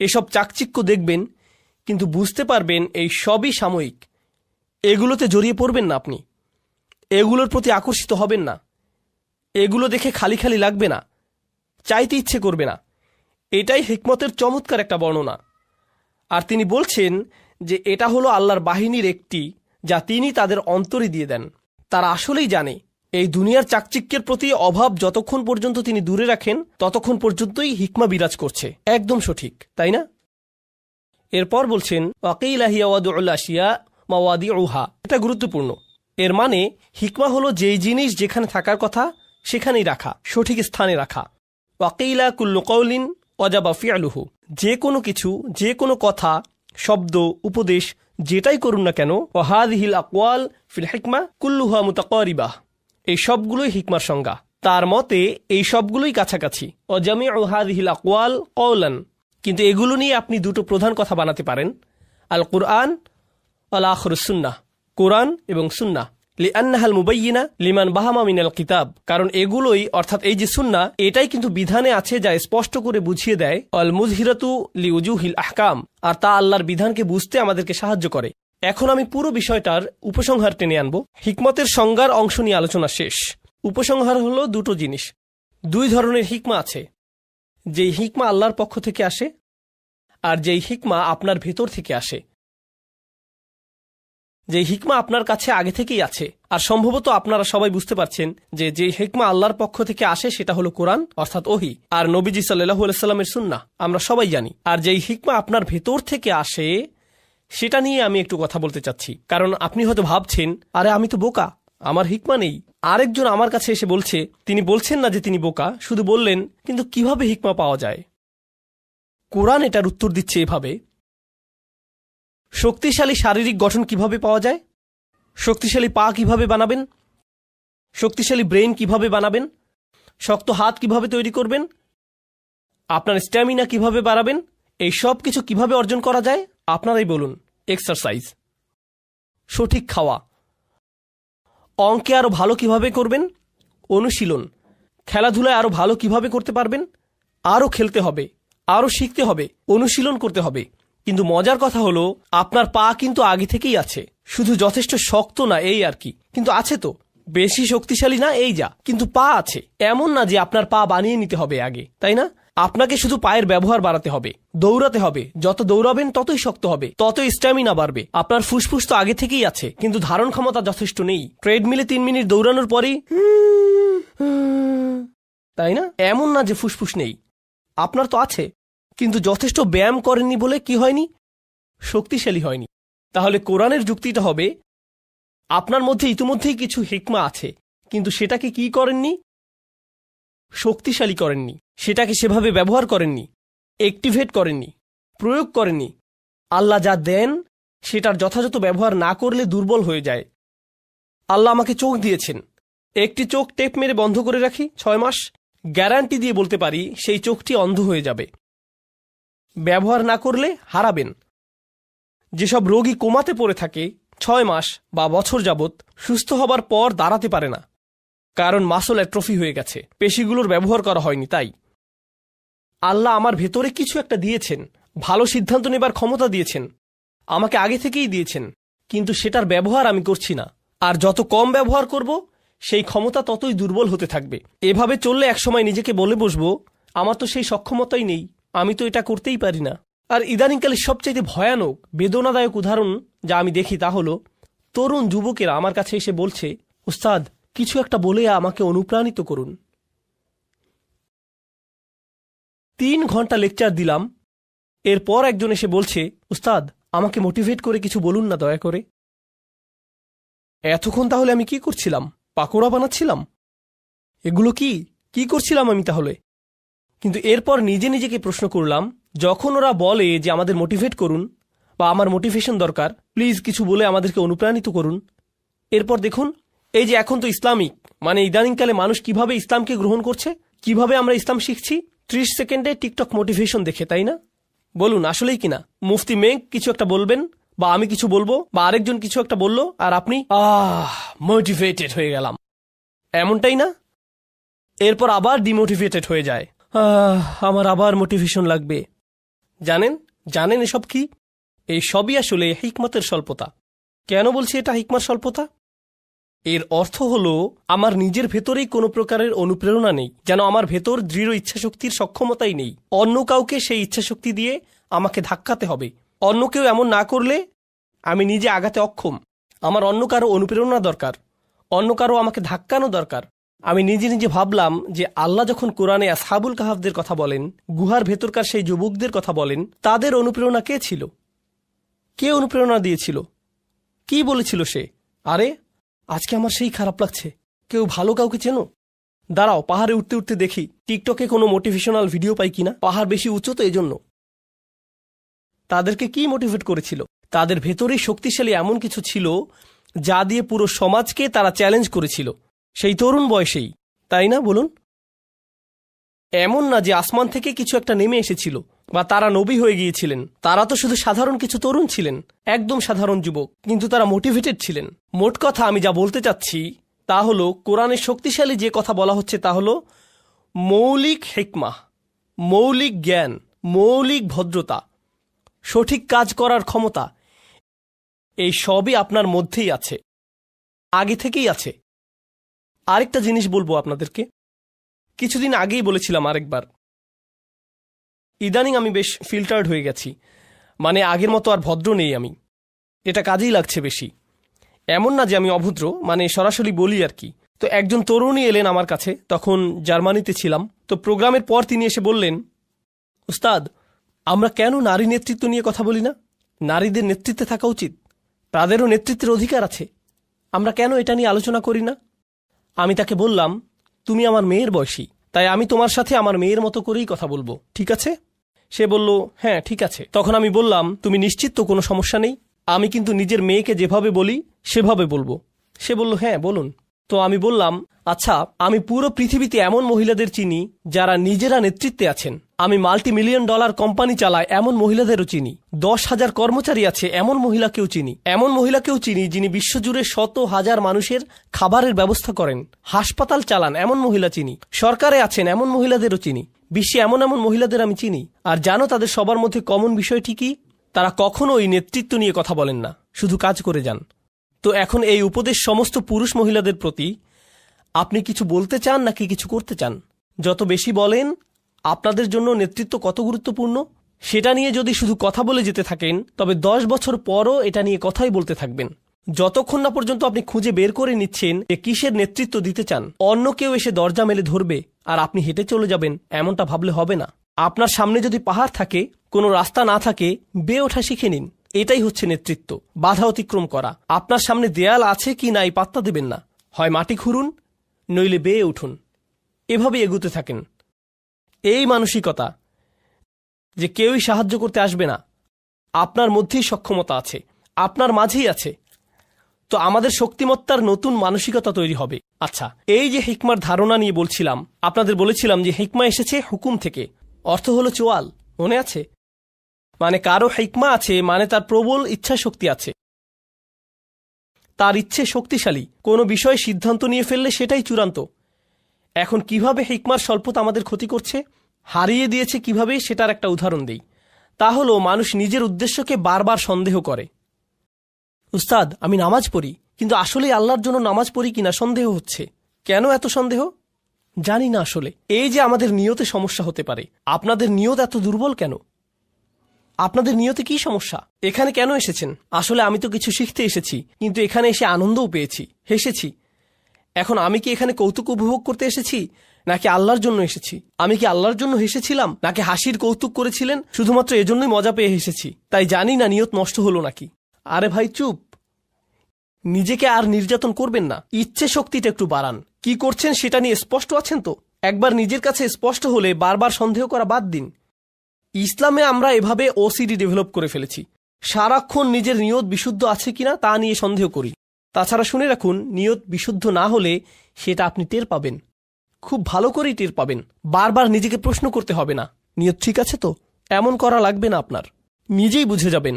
এসব চাকচিক্য দেখবেন, কিন্তু বুঝতে পারবেন এই সবই সাময়িক। এগুলোতে জড়িয়ে পড়বেন না, আপনি এগুলোর প্রতি আকর্ষিত হবেন না, এগুলো দেখে খালি খালি লাগবে না, চাইতে ইচ্ছে করবে না। এটাই হিকমতের চমৎকার একটা বর্ণনা। আর তিনি বলছেন যে এটা হলো আল্লাহর বাহিনীর একটি, যা তিনি তাদের অন্তরে দিয়ে দেন। তারা আসলেই জানে এই দুনিয়ার চাকচিক্যের প্রতি অভাব যতক্ষণ পর্যন্ত তিনি দূরে রাখেন ততক্ষণ পর্যন্তই হিকমা বিরাজ করছে। একদম সঠিক, তাই না? এরপর বলছেন এটা গুরুত্বপূর্ণ। এর মানে হিকমা হলো যেই জিনিস যেখানে থাকার কথা সেখানেই রাখা, সঠিক স্থানে রাখা। ওয়াকিলা কুল্লু কওলিন ওয়াজাবা ফিআলুহু, যে কোনো কিছু, যে কোনো কথা, শব্দ, উপদেশ যেটাই করুন না কেন, ওয়াহাদিহিল আকওয়াল ফিল হিকমা কুল্লুহা মুতাকারিবাহ, এই সবগুলোই হিকমার সংজ্ঞা। তার মতে এই সবগুলোই কাছাকাছি। ওয়াজামিউ হাদিহিল আকওয়াল কওলান, কিন্তু এগুলো নিয়ে আপনি দুটো প্রধান কথা বানাতে পারেন, আল কুরআন ওয়াল আখিরুস সুন্নাহ, কোরআন এবং সুন্নাহ। লিআন্নাহাল মুবাইয়িনা লিমান বাহামা মিনাল কিতাব, কারণ এগুলোই অর্থাৎ এই যে সুন্নাহ, এটাই কিন্তু বিধানে আছে যা স্পষ্ট করে বুঝিয়ে দেয়। আল মুজহিরাতু লিউজুহিল আহকাম, আর তা আল্লাহর বিধানকে বুঝতে আমাদেরকে সাহায্য করে। এখন আমি পুরো বিষয়টার উপসংহার টেনে আনব। হিকমতের সংজ্ঞার অংশ নিয়ে আলোচনা শেষ। উপসংহার হলো দুটো জিনিস। দুই ধরনের হিকমা আছে, যেই হিকমা আল্লাহর পক্ষ থেকে আসে আর যেই হিকমা আপনার ভেতর থেকে আসে। যে হিকমা আপনার কাছে আগে থেকেই আছে, আর সম্ভবত আপনারা সবাই বুঝতে পারছেন যে যে হিকমা আল্লাহর পক্ষ থেকে আসে সেটা হলো কোরআন অর্থাৎ ওহী, আর নবীজি সাল্লাল্লাহু আলাইহি সাল্লামের সুন্নাহ, আমরা সবাই জানি। আর যেই হিকমা আপনার ভেতর থেকে আসে সেটা নিয়ে আমি একটু কথা বলতে চাচ্ছি। কারণ আপনি হয়তো ভাবছেন, আরে আমি তো বোকা, আমার হিকমা নেই। আরেকজন আমার কাছে এসে বলছে, তিনি বলছেন না যে তিনি বোকা, শুধু বললেন কিন্তু কিভাবে হিকমা পাওয়া যায়। কোরআন এটার উত্তর দিচ্ছে এভাবে। শক্তিশালী শারীরিক গঠন কিভাবে পাওয়া যায়? শক্তিশালী পা কিভাবে বানাবেন? শক্তিশালী ব্রেন কিভাবে বানাবেন? শক্ত হাত কিভাবে তৈরি করবেন? আপনার স্ট্যামিনা কিভাবে বাড়াবেন? এই সব কিছু কিভাবে অর্জন করা যায়? আপনারাই বলুন। এক্সারসাইজ, সঠিক খাওয়া, অঙ্কে আরো ভালো কিভাবে করবেন? অনুশীলন, খেলাধুলায় আরো ভালো কিভাবে করতে পারবেন? আরো খেলতে হবে, আরো শিখতে হবে, অনুশীলন করতে হবে। কিন্তু মজার কথা হলো আপনার পা কিন্তু আগে থেকেই আছে, শুধু যথেষ্ট শক্ত না, এই আর কি। কিন্তু আছে তো, বেশি শক্তিশালী না, এই যা, কিন্তু পা আছে। এমন না যে আপনার পা বানিয়ে নিতে হবে আগে, তাই না? আপনাকে শুধু পায়ের ব্যবহার বাড়াতে হবে, দৌড়াতে হবে। যত দৌড়াবেন ততই শক্ত হবে, ততই স্ট্যামিনা বাড়বে। আপনার ফুসফুস তো আগে থেকেই আছে, কিন্তু ধারণ ক্ষমতা যথেষ্ট নেই। ট্রেডমিলে 3 মিনিট দৌড়ানোর পরেই, তাই না? এমন না যে ফুসফুস নেই, আপনার তো আছে, কিন্তু যথেষ্ট ব্যায়াম করেননি বলে কি হয়নি? শক্তিশালী হয়নি। তাহলে কোরআনের যুক্তিটা হবে, আপনার মধ্যে ইতিমধ্যেই কিছু হিকমা আছে, কিন্তু সেটাকে কি করেননি? শক্তিশালী করেননি, সেটাকে সেভাবে ব্যবহার করেননি, অ্যাক্টিভেট করেননি, প্রয়োগ করেননি। আল্লাহ যা দেন সেটার যথাযথ ব্যবহার না করলে দুর্বল হয়ে যায়। আল্লাহ আমাকে চোখ দিয়েছেন, একটি চোখ টেপ মেরে বন্ধ করে রাখি 6 মাস, গ্যারান্টি দিয়ে বলতে পারি সেই চোখটি অন্ধ হয়ে যাবে। ব্যবহার না করলে হারাবেন। যেসব রোগী কোমাতে পড়ে থাকে 6 মাস বা বছর যাবৎ, সুস্থ হবার পর দাঁড়াতে পারে না, কারণ মাসল অ্যাট্রফি হয়ে গেছে, পেশিগুলোর ব্যবহার করা হয়নি। তাই আল্লাহ আমার ভেতরে কিছু একটা দিয়েছেন, ভালো সিদ্ধান্ত নেবার ক্ষমতা দিয়েছেন, আমাকে আগে থেকেই দিয়েছেন, কিন্তু সেটার ব্যবহার আমি করছি না। আর যত কম ব্যবহার করব সেই ক্ষমতা ততই দুর্বল হতে থাকবে। এভাবে চললে একসময় নিজেকে বলে বসবো, আমার তো সেই সক্ষমতাই নেই, আমি তো এটা করতেই পারি না। আর ইদানিংকালে সবচাইতে ভয়ানক বেদনাদায়ক উদাহরণ যা আমি দেখি তা হলো তরুণ যুবকেরা আমার কাছে এসে বলছে, উস্তাদ কিছু একটা বলে আমাকে অনুপ্রাণিত করুন। 3 ঘন্টা লেকচার দিলাম, এরপর একজন এসে বলছে, উস্তাদ আমাকে মোটিভেট করে কিছু বলুন না দয়া করে। এতক্ষণ তাহলে আমি কি করছিলাম? পাকোড়া বানাচ্ছিলাম? এগুলো কি করছিলাম আমি তাহলে? কিন্তু এরপর নিজে নিজেকে প্রশ্ন করলাম, যখন ওরা বলে যে আমাদের মোটিভেট করুন বা আমার মোটিভেশন দরকার, প্লিজ কিছু বলে আমাদেরকে অনুপ্রাণিত করুন, এরপর দেখুন এই যে এখন তো ইসলামিক মানে ইদানিংকালে মানুষ কিভাবে ইসলামকে গ্রহণ করছে, কিভাবে আমরা ইসলাম শিখছি 30 সেকেন্ডে টিকটক মোটিভেশন দেখে, তাই না? বলুন আসলেই কিনা? মুফতি মেঘ কিছু একটা বলবেন বা আমি কিছু বলবো বা আরেকজন কিছু একটা বললো আর আপনি মোটিভেটেড হয়ে গেলাম, এমনটাই না? এরপর আবার ডিমোটিভেটেড হয়ে যায়, আমার আবার মোটিভেশন লাগবে। জানেন এসব কি? এই সবই আসলে হিকমতের স্বল্পতা। কেন বলছি এটা হিকমত স্বল্পতা? এর অর্থ হলো আমার নিজের ভেতরেই কোনো প্রকারের অনুপ্রেরণা নেই, যেন আমার ভেতর দৃঢ় ইচ্ছাশক্তির সক্ষমতাই নেই। অন্য কাউকে সেই ইচ্ছাশক্তি দিয়ে আমাকে ধাক্কাতে হবে। অন্য কেউ এমন না করলে আমি নিজে আগাতে অক্ষম। আমার অন্য কারো অনুপ্রেরণা দরকার, অন্য কারো আমাকে ধাক্কানো দরকার। আমি নিজে নিজে ভাবলাম যে আল্লাহ যখন কোরআনে আসহাবুল কাহাফদের কথা বলেন, গুহার ভেতরকার সেই যুবকদের কথা বলেন, তাদের অনুপ্রেরণা কে ছিল? কে অনুপ্রেরণা দিয়েছিল? কি বলেছিল সে? আরে আজকে আমার সেই খারাপ লাগছে। কেউ ভালো কাউকে চেনো? দাঁড়াও, পাহাড়ে উঠতে উঠতে দেখি টিকটকে কোনো মোটিভেশনাল ভিডিও পাই কিনা। পাহাড় বেশি উঁচু তো এজন্য। তাদেরকে কি মোটিভেট করেছিল? তাদের ভেতরেই শক্তিশালী এমন কিছু ছিল যা দিয়ে পুরো সমাজকে তারা চ্যালেঞ্জ করেছিল, সেই তরুণ বয়সেই, তাই না? বলুন, এমন না যে আসমান থেকে কিছু একটা নেমে এসেছিল বা তারা নবী হয়ে গিয়েছিলেন। তারা তো শুধু সাধারণ কিছু তরুণ ছিলেন, একদম সাধারণ যুবক, কিন্তু তারা মোটিভেটেড ছিলেন। মোট কথা আমি যা বলতে চাচ্ছি তা হলো, কোরআনের শক্তিশালী যে কথা বলা হচ্ছে তা হলো মৌলিক হিকমাহ, মৌলিক জ্ঞান, মৌলিক ভদ্রতা, সঠিক কাজ করার ক্ষমতা। এই সবই আপনার মধ্যেই আছে, আগে থেকেই আছে। আরেকটা জিনিস বলবো আপনাদেরকে, কিছুদিন আগেই বলেছিলাম আরেকবার, ইদানিং আমি বেশ ফিল্টার্ড হয়ে গেছি। মানে আগের মতো আর ভদ্র নেই আমি, এটা কাজেই লাগছে বেশি। এমন না যে আমি অভদ্র, মানে সরাসরি বলি আর কি। তো একজন তরুণী এলেন আমার কাছে, তখন জার্মানিতে ছিলাম। তো প্রোগ্রামের পর তিনি এসে বললেন, উস্তাদ আমরা কেন নারী নেতৃত্ব নিয়ে কথা বলি না? নারীদের নেতৃত্বে থাকা উচিত, তাদেরও নেতৃত্বের অধিকার আছে, আমরা কেন এটা নিয়ে আলোচনা করি না? আমি তাকে বললাম, তুমি আমার মেয়ের বয়সী, তাই আমি তোমার সাথে আমার মেয়ের মতো করেই কথা বলবো, ঠিক আছে? সে বলল, হ্যাঁ ঠিক আছে। তখন আমি বললাম, তুমি নিশ্চিত তো কোনো সমস্যা নেই? আমি কিন্তু নিজের মেয়েকে যেভাবে বলি সেভাবে বলবো। সে বলল, হ্যাঁ বলুন। তো আমি বললাম, আচ্ছা আমি পুরো পৃথিবীতে এমন মহিলাদের চিনি যারা নিজেরা নেতৃত্বে আছেন। আমি $multi-million কোম্পানি চালাই এমন মহিলাদেরও চিনি। 10,000 কর্মচারী আছে এমন মহিলাকেও চিনি। এমন মহিলাকেও চিনি যিনি বিশ্বজুড়ে শত হাজার মানুষের খাবারের ব্যবস্থা করেন, হাসপাতাল চালান এমন মহিলা চিনি। সরকারে আছেন এমন মহিলাদেরও চিনি। বিশ্বে এমন এমন মহিলাদের আমি চিনি। আর জানো তাদের সবার মধ্যে কমন বিষয়টি কি? তারা কখনোই নেতৃত্ব নিয়ে কথা বলেন না, শুধু কাজ করে যান। তো এখন এই উপদেশ সমস্ত পুরুষ মহিলাদের প্রতি, আপনি কিছু বলতে চান নাকি কিছু করতে চান? যত বেশি বলেন আপনাদের জন্য নেতৃত্ব কত গুরুত্বপূর্ণ, সেটা নিয়ে যদি শুধু কথা বলে যেতে থাকেন, তবে 10 বছর পরও এটা নিয়ে কথাই বলতে থাকবেন, যতক্ষণ না পর্যন্ত আপনি খুঁজে বের করে নিচ্ছেন যে কিসের নেতৃত্ব দিতে চান। অন্য কেউ এসে দরজা মেলে ধরবে আর আপনি হেঁটে চলে যাবেন, এমনটা ভাবলে হবে না। আপনার সামনে যদি পাহাড় থাকে, কোনো রাস্তা না থাকে, বেয়ে ওঠা শিখে নিন। এটাই হচ্ছে নেতৃত্ব, বাধা অতিক্রম করা। আপনার সামনে দেয়াল আছে কি নাই পাত্তা দেবেন না, হয় মাটি খুঁড়ুন নইলে বেয়ে উঠুন, এভাবে এগুতে থাকেন। এই মানসিকতা যে কেউই সাহায্য করতে আসবে না, আপনার মধ্যেই সক্ষমতা আছে, আপনার মাঝেই আছে। তো আমাদের শক্তিমত্তার নতুন মানসিকতা তৈরি হবে। আচ্ছা, এই যে হিকমার ধারণা নিয়ে বলছিলাম, আপনাদের বলেছিলাম যে হিকমা এসেছে হুকুম থেকে, অর্থ হলো চোয়াল, মনে আছে? মানে কারো হিকমা আছে মানে তার প্রবল ইচ্ছা শক্তি আছে, তার ইচ্ছে শক্তিশালী, কোনো বিষয়ে সিদ্ধান্ত নিয়ে ফেললে সেটাই চূড়ান্ত। এখন কিভাবে হিকমার স্বল্পতা আমাদের ক্ষতি করছে, হারিয়ে দিয়েছে কিভাবে, সেটার একটা উদাহরণ দেই। তা হলো মানুষ নিজের উদ্দেশ্যকে বারবার সন্দেহ করে। উস্তাদ আমি নামাজ পড়ি, কিন্তু আসলে আল্লাহর জন্য নামাজ পড়ি কিনা সন্দেহ হচ্ছে। কেন এত সন্দেহ? জানি না আসলে। এই যে আমাদের নিয়তে সমস্যা হতে পারে। আপনাদের নিয়ত এত দুর্বল কেন? আপনাদের নিয়তে কি সমস্যা? এখানে কেন এসেছেন? আসলে আমি তো কিছু শিখতে এসেছি, কিন্তু এখানে এসে আনন্দও পেয়েছি, হেসেছি। এখন আমি কি এখানে কৌতুক উপভোগ করতে এসেছি নাকি আল্লাহর জন্য এসেছি? আমি কি আল্লাহর জন্য হেসেছিলাম নাকি হাসির কৌতুক করেছিলেন শুধুমাত্র এজন্যই মজা পেয়ে হেসেছি? তাই জানি না নিয়ত নষ্ট হলো নাকি। আরে ভাই চুপ, নিজেকে আর নির্যাতন করবেন না, ইচ্ছে শক্তিটা একটু বাড়ান। কি করছেন সেটা নিয়ে স্পষ্ট আছেন তো? একবার নিজের কাছে স্পষ্ট হলে বারবার সন্দেহ করা বাদ দিন। ইসলামে আমরা এভাবে ওসিডি ডেভেলপ করে ফেলেছি, সারাক্ষণ নিজের নিয়ত বিশুদ্ধ আছে কিনা তা নিয়ে সন্দেহ করি। তাছাড়া শুনে রাখুন, নিয়ত বিশুদ্ধ না হলে সেটা আপনি টের পাবেন, খুব ভালো করেই টের পাবেন। বারবার নিজেকে প্রশ্ন করতে হবে না, নিয়ত ঠিক আছে তো, এমন করা লাগবে না আপনার। নিজেই বুঝে যাবেন,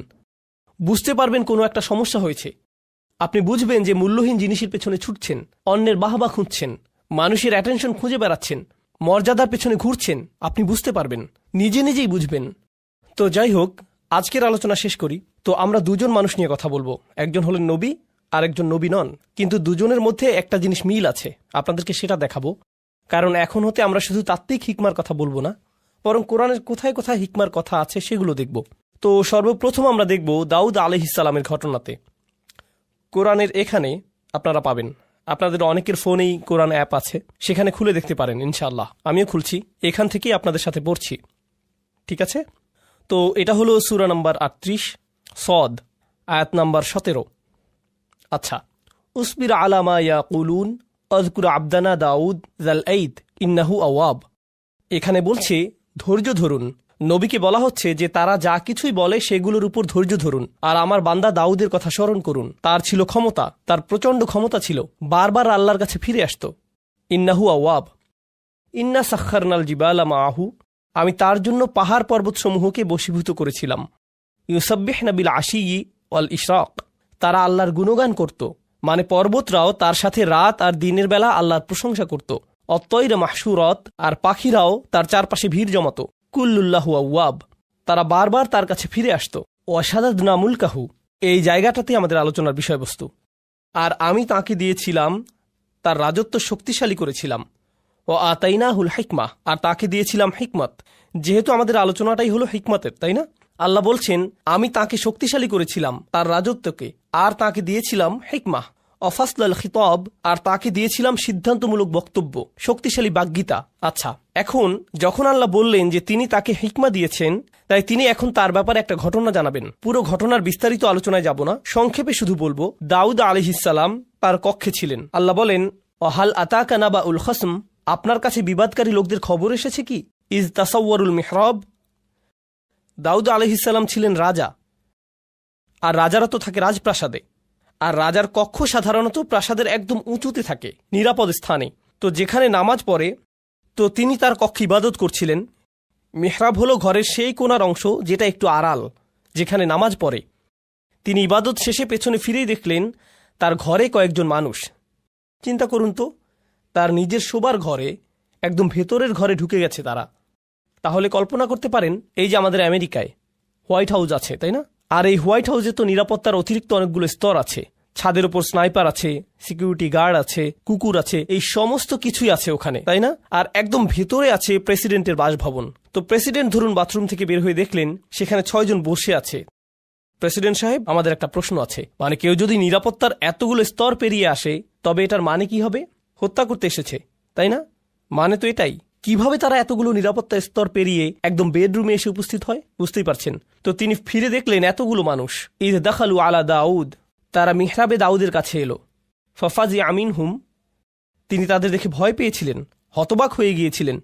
বুঝতে পারবেন কোনো একটা সমস্যা হয়েছে। আপনি বুঝবেন যে মূল্যহীন জিনিসের পেছনে ছুটছেন, অন্যের বাহবা খুঁজছেন, মানুষের অ্যাটেনশন খুঁজে বেড়াচ্ছেন, মর্যাদার পেছনে ঘুরছেন। আপনি বুঝতে পারবেন, নিজে নিজেই বুঝবেন। তো যাই হোক, আজকের আলোচনা শেষ করি। তো আমরা দুজন মানুষ নিয়ে কথা বলবো, একজন হলেন নবী আর একজন নবী নন, কিন্তু দুজনের মধ্যে একটা জিনিস মিল আছে, আপনাদেরকে সেটা দেখাবো। কারণ এখন হতে আমরা শুধু তাত্ত্বিক হিকমার কথা বলবো না, বরং কোরআনের কোথায় কোথায় হিকমার কথা আছে সেগুলো দেখব। তো সর্বপ্রথম আমরা দেখব দাউদ আলাইহিসসালামের ঘটনাতে। কোরআনের এখানে আপনারা পাবেন, আপনাদের অনেকের ফোনেই কোরআন অ্যাপ আছে, সেখানে খুলে দেখতে পারেন ইনশাআল্লাহ। আমিও খুলছি, এখান থেকেই আপনাদের সাথে পড়ছি, ঠিক আছে? তো এটা হলো সূরা নাম্বার ৩৮ সদ, আয়াত নাম্বার ১৭। আচ্ছা, উসবির আলা মা ইয়াকুলুন আযকুর আবদানা দাউদ যাল আইদ ইন্নাহু আওয়াব। এখানে বলছে ধৈর্য ধরুন। নবীকে বলা হচ্ছে যে তারা যা কিছুই বলে সেগুলোর উপর ধৈর্য ধরুন, আর আমার বান্দা দাউদের কথা স্মরণ করুন। তার ছিল ক্ষমতা, তার প্রচণ্ড ক্ষমতা ছিল, বারবার আল্লাহর কাছে ফিরে আসত। ইন্নাহু আওয়াব। ইন্না সাখখারনাল জিবালা মাআহু, আমি তার জন্য পাহাড় পর্বতসমূহকে বশীভূত করেছিলাম। ইউসাব্বিহনা বিল আশিয়্যি ওয়াল ইশরাক, তারা আল্লাহর গুণগান করত, মানে পর্বতরাও তার সাথে রাত আর দিনের বেলা আল্লাহর প্রশংসা করত। অত্তয়রা মাহশুরত, আর পাখিরাও তার চারপাশে ভিড় জমাত। কুল্লুল্লাহু আওয়াব, তারা বারবার তার কাছে ফিরে আসত। ওয়াশাদাদনা মুলকাহু, এই জায়গাটাতে আমাদের আলোচনার বিষয়বস্তু। আর আমি তাকে দিয়েছিলাম, তার রাজত্ব শক্তিশালী করেছিলাম। ও আতাইনাহুল হিকমা, আর তাকে দিয়েছিলাম হিকমত। যেহেতু আমাদের আলোচনাটাই হলো হিকমতের, তাই না? আল্লাহ বলছেন আমি তাকে শক্তিশালী করেছিলাম, তার রাজত্বকে, আর তাকে দিয়েছিলাম হিকমা। অফাসলাল খিতাব, আর তাকে দিয়েছিলাম সিদ্ধান্তমূলক বক্তব্য, শক্তিশালী বাগ্মিতা। আচ্ছা, এখন যখন আল্লাহ বললেন যে তিনি তাকে হিকমা দিয়েছেন, তাই তিনি এখন তার ব্যাপারে একটা ঘটনা জানাবেন। পুরো ঘটনার বিস্তারিত আলোচনায় যাব না, সংক্ষেপে শুধু বলবো দাউদ আলাইহিসসালাম তার কক্ষে ছিলেন। আল্লাহ বলেন ওয়াহাল আতাকা নাবাউল খসম, আপনার কাছে বিবাদকারী লোকদের খবর এসেছে কি? ইজ তাসাওয়ারুল মিহরাব, দাউদ আলাইহিসসালাম ছিলেন রাজা, আর রাজারা তো থাকে রাজপ্রাসাদে, আর রাজার কক্ষ সাধারণত প্রাসাদের একদম উঁচুতে থাকে, নিরাপদ স্থানে। তো যেখানে নামাজ পড়ে, তো তিনি তার কক্ষে ইবাদত করছিলেন। মিহরাব হলো ঘরের সেই কোণার অংশ যেটা একটু আড়াল, যেখানে নামাজ পড়ে। তিনি ইবাদত শেষে পেছনে ফিরেই দেখলেন তার ঘরে কয়েকজন মানুষ। চিন্তা করুন তো, তার নিজের শোবার ঘরে, একদম ভেতরের ঘরে ঢুকে গেছে তারা। তাহলে কল্পনা করতে পারেন, এই যে আমাদের আমেরিকায় হোয়াইট হাউস আছে, তাই না? আর এই হোয়াইট হাউসে তো নিরাপত্তার অতিরিক্ত অনেকগুলো স্তর আছে। ছাদের ওপর স্নাইপার আছে, সিকিউরিটি গার্ড আছে, কুকুর আছে, এই সমস্ত কিছুই আছে ওখানে, তাই না? আর একদম ভেতরে আছে প্রেসিডেন্টের বাসভবন। তো প্রেসিডেন্ট ধরুন বাথরুম থেকে বের হয়ে দেখলেন সেখানে ৬ জন বসে আছে। প্রেসিডেন্ট সাহেব, আমাদের একটা প্রশ্ন আছে, মানে কেউ যদি নিরাপত্তার এতগুলো স্তর পেরিয়ে আসে, তবে এটার মানে কি হবে? হত্যা করতে এসেছে, তাই না? মানে তো এটাই। কিভাবে তারা এতগুলো নিরাপত্তা স্তর পেরিয়ে একদম বেডরুমে এসে উপস্থিত হয়, বুঝতেই পারছেন। তো তিনি ফিরে দেখলেন এতগুলো মানুষ। ইদ দাখালু আলা দাউদ, তারা মিহরাবে দাউদের কাছে এলো। ফাফাজি আমিন হুম, তিনি তাদের দেখে ভয় পেয়েছিলেন, হতবাক হয়ে গিয়েছিলেন,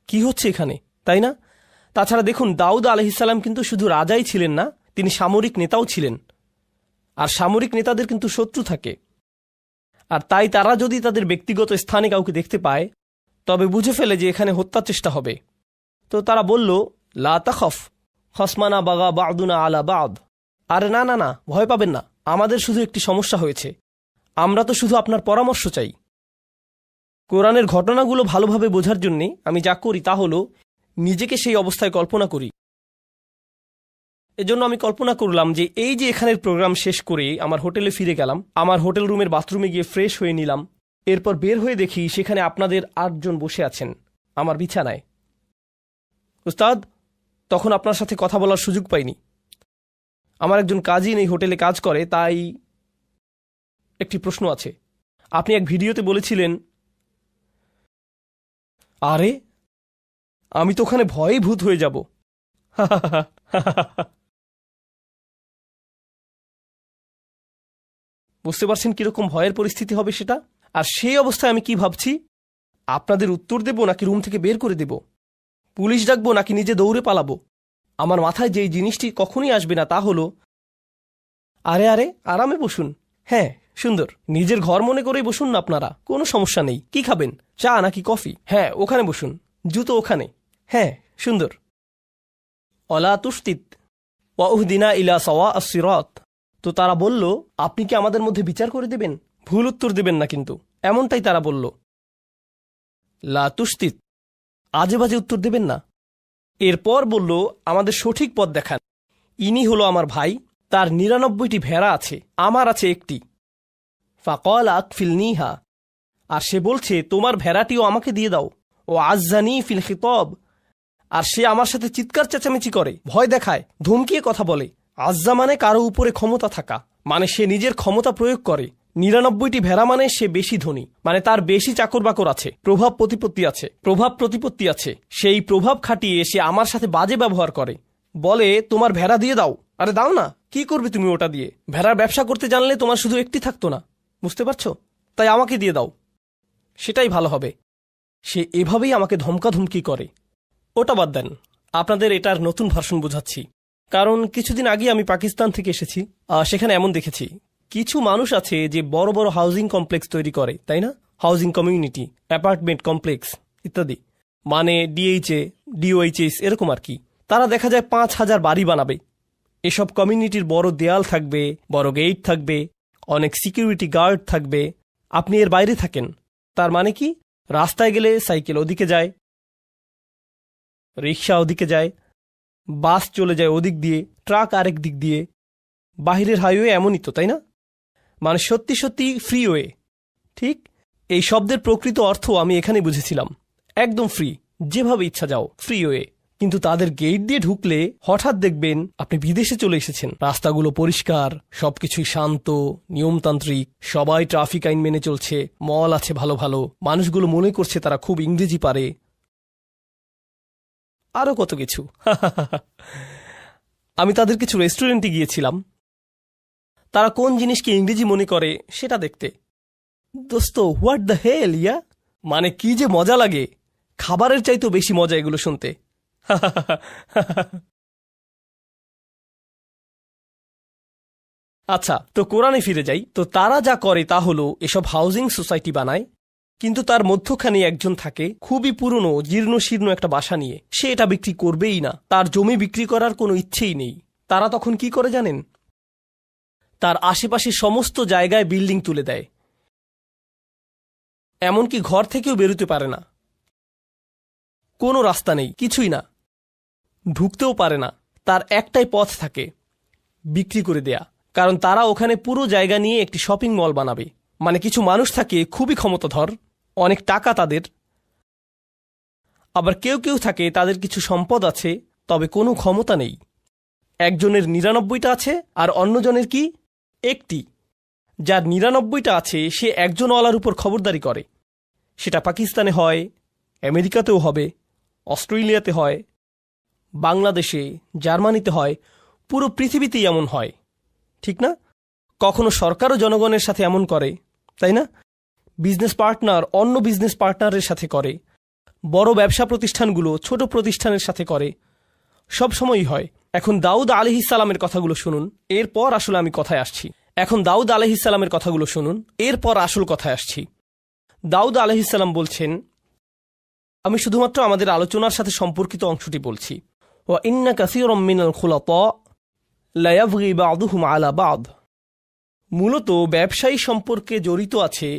কি হচ্ছে এখানে, তাই না? তাছাড়া দেখুন, দাউদ আলাইহিসসালাম কিন্তু শুধু রাজাই ছিলেন না, তিনি সামরিক নেতাও ছিলেন। আর সামরিক নেতাদের কিন্তু শত্রু থাকে, আর তাই তারা যদি তাদের ব্যক্তিগত স্থানে কাউকে দেখতে পায়, তবে বুঝে ফেলে যে এখানে হত্যার চেষ্টা হবে। তো তারা বলল লা তাখফ খসমানা বাগা বাদুনা আলা বাদ, আরে না না না, ভয় পাবেন না, আমাদের শুধু একটি সমস্যা হয়েছে, আমরা তো শুধু আপনার পরামর্শ চাই। কোরআনের ঘটনাগুলো ভালোভাবে বোঝার জন্যে আমি যা করি তা হলো নিজেকে সেই অবস্থায় কল্পনা করি। এজন্য আমি কল্পনা করলাম যে এই যে এখানের প্রোগ্রাম শেষ করে আমার হোটেলে ফিরে গেলাম, আমার হোটেল রুমের বাথরুমে গিয়ে ফ্রেশ হয়ে নিলাম, এরপর বের হয়ে দেখি সেখানে আপনাদের ৮ জন বসে আছেন আমার বিছানায়। উস্তাদ, তখন আপনার সাথে কথা বলার সুযোগ পাইনি। আমার একজন কাজিন এই হোটেলে কাজ করে, তাই একটি প্রশ্ন আছে। আপনি এক ভিডিওতে বলেছিলেন, আরে আমি তো ওখানে ভয়ে ভূত হয়ে যাব। বুঝতে পারছেন কিরকম ভয়ের পরিস্থিতি হবে সেটা? আর সেই অবস্থায় আমি কি ভাবছি, আপনাদের উত্তর দেব নাকি রুম থেকে বের করে দেব, পুলিশ ডাকবো নাকি নিজে দৌড়ে পালাবো? আমার মাথায় যেই জিনিসটি কখনই আসবে না তা হলো, আরে আরে আরামে বসুন, হ্যাঁ সুন্দর। নিজের ঘর মনে করেই বসুন না আপনারা, কোনো সমস্যা নেই। কি খাবেন, চা নাকি কফি? হ্যাঁ, ওখানে বসুন, জুতো ওখানে। হ্যাঁ, সুন্দর। অলা তুস্তিত ওয়াউহদিনা ইলা সাওয়া আস-সিরাত। তো তারা বলল, আপনি কি আমাদের মধ্যে বিচার করে দেবেন? ভুল উত্তর দেবেন না কিন্তু, এমনটাই তারা বলল। লা তুস্তিত, আজে বাজে উত্তর দেবেন না। এরপর বলল, আমাদের সঠিক পথ দেখান। ইনি হলো আমার ভাই, তার ৯৯টি ভেড়া আছে, আমার আছে একটি। ফাকাল আকফিলনিহা, আর সে বলছে তোমার ভেড়াটিও আমাকে দিয়ে দাও। ও আজ্জানি ফিল খিতাব, আর সে আমার সাথে চিৎকার চেঁচামেচি করে, ভয় দেখায়, ধমকিয়ে কথা বলে। আজ্জা মানে কারো উপরে ক্ষমতা থাকা, মানে সে নিজের ক্ষমতা প্রয়োগ করে। ৯৯টি ভেড়া মানে সে বেশি ধনী, মানে তার বেশি চাকর বাকর আছে, প্রভাব প্রতিপত্তি আছে। সেই প্রভাব খাটিয়ে সে আমার সাথে বাজে ব্যবহার করে, বলে তোমার ভেড়া দিয়ে দাও। আরে দাও না, কি করবে তুমি ওটা দিয়ে? ভেড়ার ব্যবসা করতে জানলে তোমার শুধু একটি থাকতো না, বুঝতে পারছো? তাই আমাকে দিয়ে দাও, সেটাই ভালো হবে। সে এভাবেই আমাকে ধমকাধমকি করে। ওটা বাদ দেন, আপনাদের এটার নতুন ভার্সন বোঝাচ্ছি। কারণ কিছুদিন আগে আমি পাকিস্তান থেকে এসেছি, সেখানে এমন দেখেছি কিছু মানুষ আছে যে বড় বড় হাউজিং কমপ্লেক্স তৈরি করে, তাই না? হাউজিং কমিউনিটি, অ্যাপার্টমেন্ট কমপ্লেক্স ইত্যাদি, মানে ডিএইচএ, ডিওএইচএস এরকম আর কি। তারা দেখা যায় ৫,০০০ বাড়ি বানাবে। এসব কমিউনিটির বড় দেয়াল থাকবে, বড় গেট থাকবে, অনেক সিকিউরিটি গার্ড থাকবে। আপনি এর বাইরে থাকেন, তার মানে কি? রাস্তায় গেলে সাইকেল ওদিকে যায়, রিক্সা ওদিকে যায়, বাস চলে যায় ওদিক দিয়ে, ট্রাক আরেক দিক দিয়ে। বাহিরের হাইওয়ে এমনই তো, তাই না? মানে সত্যি সত্যি ফ্রিওয়ে। ঠিক এই শব্দের প্রকৃত অর্থ আমি এখানে বুঝেছিলাম, একদম ফ্রি, যেভাবে ইচ্ছা যাও, ফ্রিওয়ে। কিন্তু তাদের গেট দিয়ে ঢুকলে হঠাৎ দেখবেন আপনি বিদেশে চলে এসেছেন। রাস্তাগুলো পরিষ্কার, সবকিছুই শান্ত, নিয়মতান্ত্রিক, সবাই ট্রাফিক আইন মেনে চলছে, মল আছে ভালো ভালো, মানুষগুলো মনে করছে তারা খুব ইংরেজি পারে, আরো কত কিছু। আমি তাদের কিছু রেস্টুরেন্টে গিয়েছিলাম, তারা কোন জিনিসকে ইংরেজি মনে করে সেটা দেখতে। দোস্ত, হোয়াট দ্য হেল ইয়া, মানে কি যে মজা লাগে, খাবারের চাইতেও বেশি মজা এগুলো শুনতে। আচ্ছা, তো কোরআনে ফিরে যাই। তো তারা যা করে তা হলো এসব হাউজিং সোসাইটি বানায়, কিন্তু তার মধ্যখানে একজন থাকে খুবই পুরনো জীর্ণ শীর্ণ একটা বাসা নিয়ে। সে এটা বিক্রি করবেই না, তার জমি বিক্রি করার কোনো ইচ্ছেই নেই। তারা তখন কি করে জানেন? তার আশেপাশে সমস্ত জায়গায় বিল্ডিং তুলে দেয়, এমনকি ঘর থেকেও বেরোতে পারে না, কোনো রাস্তা নেই, কিছুই না, ঢুকতেও পারে না। তার একটাই পথ থাকে, বিক্রি করে দেয়া। কারণ তারা ওখানে পুরো জায়গা নিয়ে একটি শপিং মল বানাবে। মানে কিছু মানুষ থাকে খুবই ক্ষমতাধর, অনেক টাকা তাদের, আবার কেউ কেউ থাকে তাদের কিছু সম্পদ আছে তবে কোনো ক্ষমতা নেই। একজনের ৯৯টা আছে আর অন্যজনের কি? একটি। যার ৯৯টা আছে সে একজনওয়ালার উপর খবরদারি করে। সেটা পাকিস্তানে হয়, আমেরিকাতেও হবে, অস্ট্রেলিয়াতে হয়, বাংলাদেশে, জার্মানিতে হয়, পুরো পৃথিবীতেই এমন হয়, ঠিক না? কখনো সরকারও জনগণের সাথে এমন করে, তাই না? বিজনেস পার্টনার অন্য বিজনেস পার্টনারের সাথে করে, বড় ব্যবসা প্রতিষ্ঠানগুলো ছোট প্রতিষ্ঠানের সাথে করে, সব সময়ই হয়। এখন দাউদ আলাইহিসসালামের কথাগুলো শুনুন, এরপর আসলে আমি কথায় আসছি। এখন দাউদ আলাইহিসসালামের কথাগুলো শুনুন, এরপর আসল কথায় আসছি। দাউদ আলাইহিসসালাম বলছেন, আমি শুধুমাত্র আমাদের আলোচনার সাথে সম্পর্কিত অংশটি বলছি। ওয়া ইন্না কাসীরাম মিনাল খুলাতা লা ইয়াবগি বা'দুহুম আলা বা'দ। মূলত ব্যবসায়ী সম্পর্কে জড়িত আছে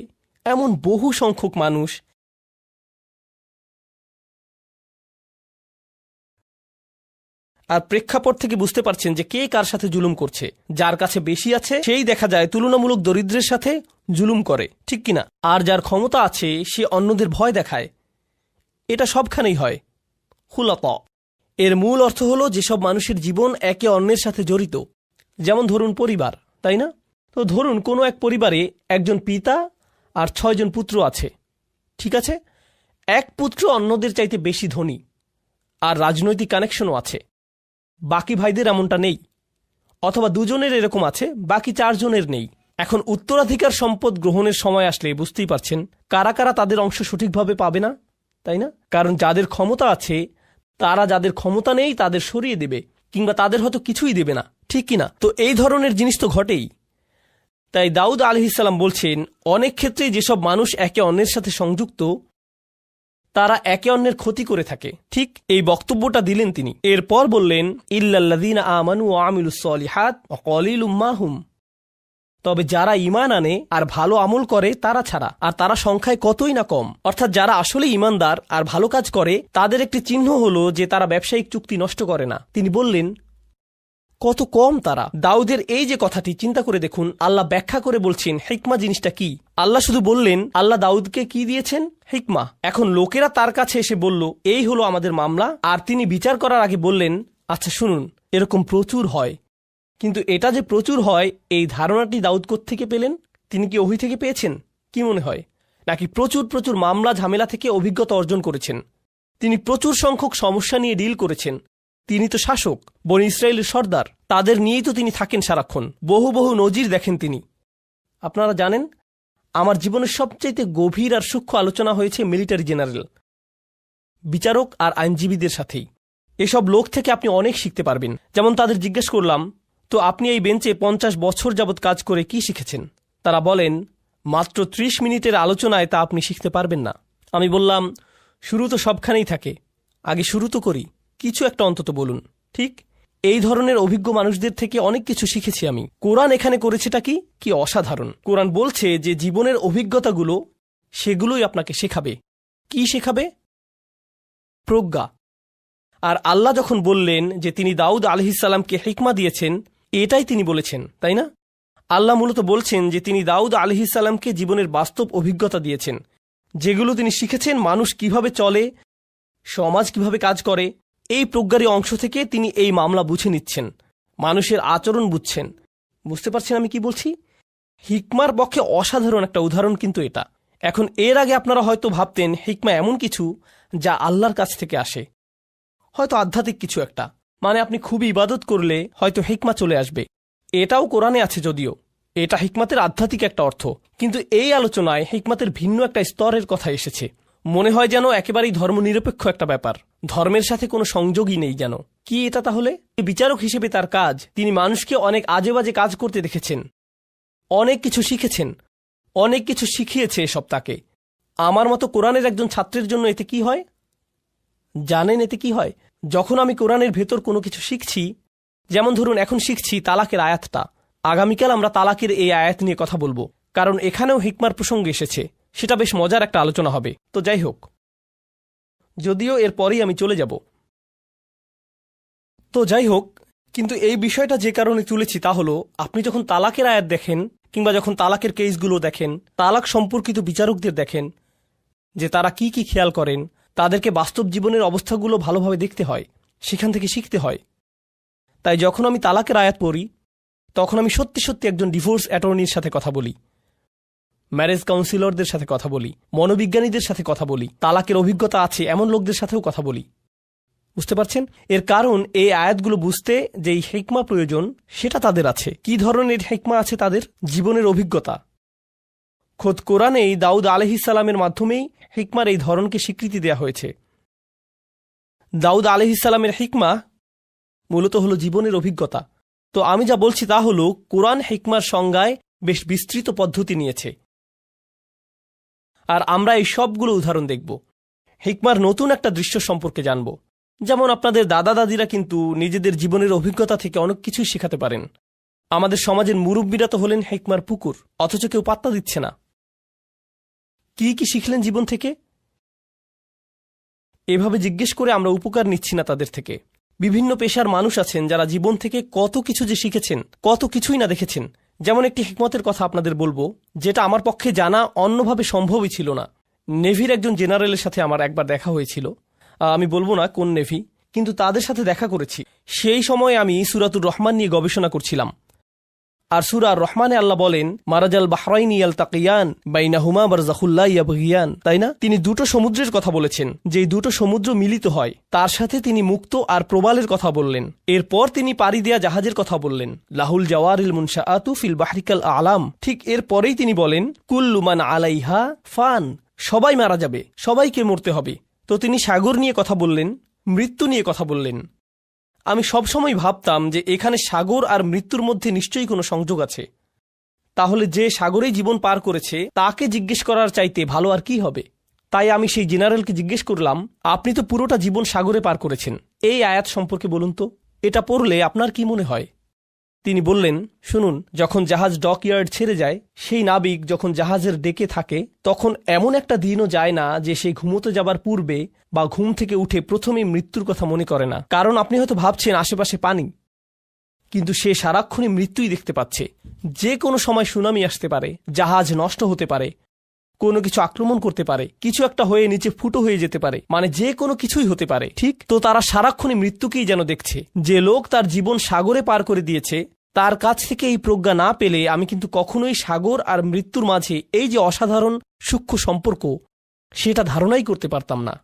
এমন বহু সংখ্যক মানুষ আর প্রেক্ষাপট থেকে বুঝতে পারছেন যে কে কার সাথে জুলুম করছে। যার কাছে বেশি আছে সেই দেখা যায় তুলনামূলক দরিদ্রের সাথে জুলুম করে, ঠিক কিনা? আর যার ক্ষমতা আছে সে অন্যদের ভয় দেখায়। এটা সবখানেই হয়। খুলাতা এর মূল অর্থ হলো যেসব মানুষের জীবন একে অন্যের সাথে জড়িত। যেমন ধরুন পরিবার, তাই না? তো ধরুন কোনো এক পরিবারে একজন পিতা আর ৬ জন পুত্র আছে, ঠিক আছে? এক পুত্র অন্যদের চাইতে বেশি ধনী আর রাজনৈতিক কানেকশনও আছে, বাকি ভাইদের এমনটা নেই। অথবা দুজনের এরকম আছে, বাকি 4 জনের নেই। এখন উত্তরাধিকার সম্পদ গ্রহণের সময় আসলে বুঝতেই পারছেন কারা কারা তাদের অংশ সঠিকভাবে পাবে না, তাই না? কারণ যাদের ক্ষমতা আছে তারা যাদের ক্ষমতা নেই তাদের সরিয়ে দেবে, কিংবা তাদের হয়তো কিছুই দেবে না, ঠিক কিনা? তো এই ধরনের জিনিস তো ঘটেই। তাই দাউদ আলাইহিসসালাম বলছেন, অনেক ক্ষেত্রেই যেসব মানুষ একে অন্যের সাথে সংযুক্ত তারা একে অন্যের ক্ষতি করে থাকে। ঠিক এই বক্তব্যটা দিলেন তিনি। এরপর বললেন, ইল্লাল্লাযীনা আমানু ওয়া আমিলুস সলিহাত ওয়া কলিলুম মা হুম, তবে যারা ঈমান আনে আর ভালো আমল করে তারা ছাড়া, আর তারা সংখ্যায় কতই না কম। অর্থাৎ যারা আসলে ঈমানদার আর ভালো কাজ করে তাদের একটি চিহ্ন হলো যে তারা ব্যবসায়িক চুক্তি নষ্ট করে না। তিনি বললেন, কত কম তারা। দাউদের এই যে কথাটি চিন্তা করে দেখুন, আল্লাহ ব্যাখ্যা করে বলছেন হিকমা জিনিসটা কি। আল্লাহ শুধু বললেন, আল্লাহ দাউদকে কি দিয়েছেন? হিকমা। এখন লোকেরা তার কাছে এসে বলল, এই হলো আমাদের মামলা, আর তিনি বিচার করার আগে বললেন, আচ্ছা শুনুন, এরকম প্রচুর হয়। কিন্তু এটা যে প্রচুর হয় এই ধারণাটি দাউদ কোত্থেকে পেলেন? তিনি কি ওহী থেকে পেয়েছেন? কি মনে হয়? নাকি প্রচুর প্রচুর মামলা ঝামেলা থেকে অভিজ্ঞতা অর্জন করেছেন? তিনি প্রচুর সংখ্যক সমস্যা নিয়ে ডিল করেছেন। তিনি তো শাসক, বনি ইসরায়েলের সর্দার, তাদের নিয়েই তো তিনি থাকেন সারাক্ষণ। বহু বহু নজির দেখেন তিনি। আপনারা জানেন, আমার জীবনের সবচেয়ে গভীর আর সূক্ষ্ম আলোচনা হয়েছে মিলিটারি জেনারেল, বিচারক আর আইনজীবীদের সাথেই। এসব লোক থেকে আপনি অনেক শিখতে পারবেন। যেমন তাদের জিজ্ঞেস করলাম, তো আপনি এই বেঞ্চে 50 বছর যাবৎ কাজ করে কি শিখেছেন? তারা বলেন, মাত্র 30 মিনিটের আলোচনায় তা আপনি শিখতে পারবেন না। আমি বললাম, শুরু তো সবখানেই থাকে, আগে শুরু তো করি, কিছু একটা অন্তত বলুন। ঠিক এই ধরনের অভিজ্ঞ মানুষদের থেকে অনেক কিছু শিখেছি আমি। কোরআন এখানে করেছেটা কি অসাধারণ। কোরআন বলছে যে জীবনের অভিজ্ঞতাগুলো সেগুলোই আপনাকে শেখাবে। কি শেখাবে? প্রজ্ঞা। আর আল্লাহ যখন বললেন যে তিনি দাউদ আলাইহিসসালামকে হিকমা দিয়েছেন, এটাই তিনি বলেছেন, তাই না? আল্লাহ মূলত বলছেন যে তিনি দাউদ আলাইহিসসালামকে জীবনের বাস্তব অভিজ্ঞতা দিয়েছেন, যেগুলো তিনি শিখেছেন মানুষ কিভাবে চলে, সমাজ কিভাবে কাজ করে। এই প্রজ্ঞারই অংশ থেকে তিনি এই মামলা বুঝে নিচ্ছেন, মানুষের আচরণ বুঝছেন। বুঝতে পারছেন আমি কি বলছি? হিকমার পক্ষে অসাধারণ একটা উদাহরণ কিন্তু এটা। এখন এর আগে আপনারা হয়তো ভাবতেন হিকমা এমন কিছু যা আল্লাহর কাছ থেকে আসে, হয়তো আধ্যাত্মিক কিছু একটা, মানে আপনি খুবই ইবাদত করলে হয়তো হিকমা চলে আসবে। এটাও কোরআনে আছে, যদিও এটা হিকমাতের আধ্যাত্মিক একটা অর্থ। কিন্তু এই আলোচনায় হিকমাতের ভিন্ন একটা স্তরের কথা এসেছে। মনে হয় যেন একেবারেই ধর্মনিরপেক্ষ একটা ব্যাপার, ধর্মের সাথে কোনো সংযোগই নেই যেন। কি এটা তাহলে? বিচারক হিসেবে তার কাজ, তিনি মানুষকে অনেক আজেবাজে কাজ করতে দেখেছেন, অনেক কিছু শিখেছেন, অনেক কিছু শিখিয়েছে এসব তাকে। আমার মতো কোরআনের একজন ছাত্রের জন্য এতে কি হয় জানেন? এতে কি হয়, যখন আমি কোরআনের ভেতর কোনো কিছু শিখছি, যেমন ধরুন এখন শিখছি তালাকের আয়াতটা, আগামীকাল আমরা তালাকের এই আয়াত নিয়ে কথা বলবো, কারণ এখানেও হিকমার প্রসঙ্গ এসেছে। সেটা বেশ মজার একটা আলোচনা হবে। তো যাই হোক, যদিও এরপরেই আমি চলে যাব। তো যাই হোক, কিন্তু এই বিষয়টা যে কারণে তুলেছি তা হলো, আপনি যখন তালাকের আয়াত দেখেন কিংবা যখন তালাকের কেসগুলো দেখেন, তালাক সম্পর্কিত বিচারকদের দেখেন যে তারা কি কি খেয়াল করেন, তাদেরকে বাস্তব জীবনের অবস্থাগুলো ভালোভাবে দেখতে হয়, সেখান থেকে শিখতে হয়। তাই যখন আমি তালাকের আয়াত পড়ি, তখন আমি সত্যি সত্যি একজন ডিভোর্স অ্যাটর্নির সাথে কথা বলি, ম্যারেজ কাউন্সিলরদের সাথে কথা বলি, মনোবিজ্ঞানীদের সাথে কথা বলি, তালাকের অভিজ্ঞতা আছে এমন লোকদের সাথেও কথা বলি। বুঝতে পারছেন? এর কারণ এই আয়াতগুলো বুঝতে যেই হিকমা প্রয়োজন সেটা তাদের আছে। কি ধরনের হিকমা আছে তাদের? জীবনের অভিজ্ঞতা। খোদ কোরআনেই দাউদ আলাইহিসসালামের মাধ্যমেই হিকমার এই ধরনকে স্বীকৃতি দেয়া হয়েছে। দাউদ আলাইহিসসালামের হিকমা মূলত হলো জীবনের অভিজ্ঞতা। তো আমি যা বলছি তা হলো, কোরআন হিকমার সংজ্ঞায় বেশ বিস্তৃত পদ্ধতি নিয়েছে, আর আমরা এই সবগুলো উদাহরণ দেখব। হিকমার নতুন একটা দৃশ্য সম্পর্কে জানব। যেমন আপনাদের দাদা দাদিরা কিন্তু নিজেদের জীবনের অভিজ্ঞতা থেকে অনেক কিছুই শেখাতে পারেন। আমাদের সমাজের মুরব্বীরা তো হলেন হিকমার পুকুর, অথচ কেউ পাত্তা দিচ্ছে না। কি কি শিখলেন জীবন থেকে? এভাবে জিজ্ঞেস করে আমরা উপকার নিচ্ছি না তাদের থেকে। বিভিন্ন পেশার মানুষ আছেন যারা জীবন থেকে কত কিছু যে শিখেছেন, কত কিছুই না দেখেছেন। যেমন একটি হিকমতের কথা আপনাদের বলবো, যেটা আমার পক্ষে জানা অন্যভাবে সম্ভবই ছিল না। নেভির একজন জেনারেলের সাথে আমার একবার দেখা হয়েছিল। আমি বলবো না কোন নেভি, কিন্তু তাদের সাথে দেখা করেছি। সেই সময় আমি সূরাতুর রহমান নিয়ে গবেষণা করছিলাম। আর সূরা রহমানে আল্লাহ বলেন, মারাজাল বাহরাইনি ইয়ালতাকিয়ান বাইনাহুমা বারযাখুল লা ইয়াবগিয়ান, তাই না? তিনি দুটো সমুদ্রের কথা বলেছেন, যেই দুটো সমুদ্র মিলিত হয়। তার সাথে তিনি মুক্ত আর প্রবালের কথা বললেন। এরপর তিনি পাড়ি দেয়া জাহাজের কথা বললেন, লাহুল জাওয়ারিল মুনশাআতু ফিল বাহরিকাল আলাম। ঠিক এরপরেই তিনি বলেন, কুল্লু মান আলাইহা ফান, সবাই মারা যাবে, সবাইকে মরতে হবে। তো তিনি সাগর নিয়ে কথা বললেন, মৃত্যু নিয়ে কথা বললেন। আমি সবসময় ভাবতাম যে এখানে সাগর আর মৃত্যুর মধ্যে নিশ্চয়ই কোনো সংযোগ আছে, তাহলে যে সাগরেই জীবন পার করেছে তাকে জিজ্ঞেস করার চাইতে ভালো আর কি হবে? তাই আমি সেই জেনারেলকে জিজ্ঞেস করলাম, আপনি তো পুরোটা জীবন সাগরে পার করেছেন, এই আয়াত সম্পর্কে বলুন তো, এটা পড়লে আপনার কি মনে হয়? তিনি বললেন, শুনুন, যখন জাহাজ ডকইয়ার্ড ছেড়ে যায়, সেই নাবিক যখন জাহাজের ডেকে থাকে, তখন এমন একটা দিনও যায় না যে সে ঘুমোতে যাবার পূর্বে বা ঘুম থেকে উঠে প্রথমেই মৃত্যুর কথা মনে করে না। কারণ আপনি হয়তো ভাবছেন আশেপাশে পানি, কিন্তু সে সারাক্ষণই মৃত্যুই দেখতে পাচ্ছে। যে কোনো সময় সুনামি আসতে পারে, জাহাজ নষ্ট হতে পারে, কোনো কিছু আক্রমণ করতে পারে, কিছু একটা হয়ে নিচে ফুটো হয়ে যেতে পারে, মানে যে কোনো কিছুই হতে পারে। ঠিক তো তারা সারাক্ষণই মৃত্যুকেই যেন দেখছে। যে লোক তার জীবন সাগরে পার করে দিয়েছে, তার কাছ থেকে এই প্রজ্ঞা না পেলে আমি কিন্তু কখনোই সাগর আর মৃত্যুর মাঝে এই যে অসাধারণ সূক্ষ্ম সম্পর্ক, সেটা ধারণাই করতে পারতাম না।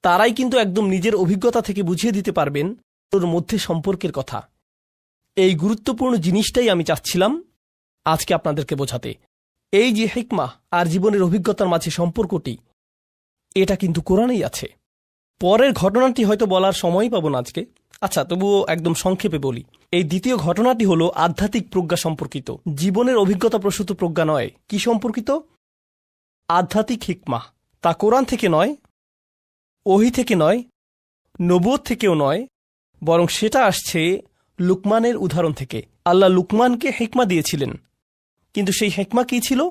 তারাই কিন্তু একদম নিজের অভিজ্ঞতা থেকে বুঝিয়ে দিতে পারবেন ওর মধ্যে সম্পর্কের কথা। এই গুরুত্বপূর্ণ জিনিসটাই আমি চাচ্ছিলাম আজকে আপনাদেরকে বোঝাতে। এই যে হিকমা আর জীবনের অভিজ্ঞতার মাঝে সম্পর্কটি, এটা কিন্তু কোরআনেই আছে। পরের ঘটনাটি হয়তো বলার সময়ই পাবো না আজকে। আচ্ছা, তবুও একদম সংক্ষেপে বলি। এই দ্বিতীয় ঘটনাটি হলো আধ্যাত্মিক প্রজ্ঞা সম্পর্কিত, জীবনের অভিজ্ঞতা প্রসূত প্রজ্ঞা নয়। কি সম্পর্কিত? আধ্যাত্মিক হিকমা। তা কোরআন থেকে নয়, ওহী থেকে নয়, নবুয়ত থেকেও নয়, বরং সেটা আসছে লুকমানের উদাহরণ থেকে। আল্লাহ লুকমানকে হিকমা দিয়েছিলেন, কিন্তু সেই হিকমা কি ছিল?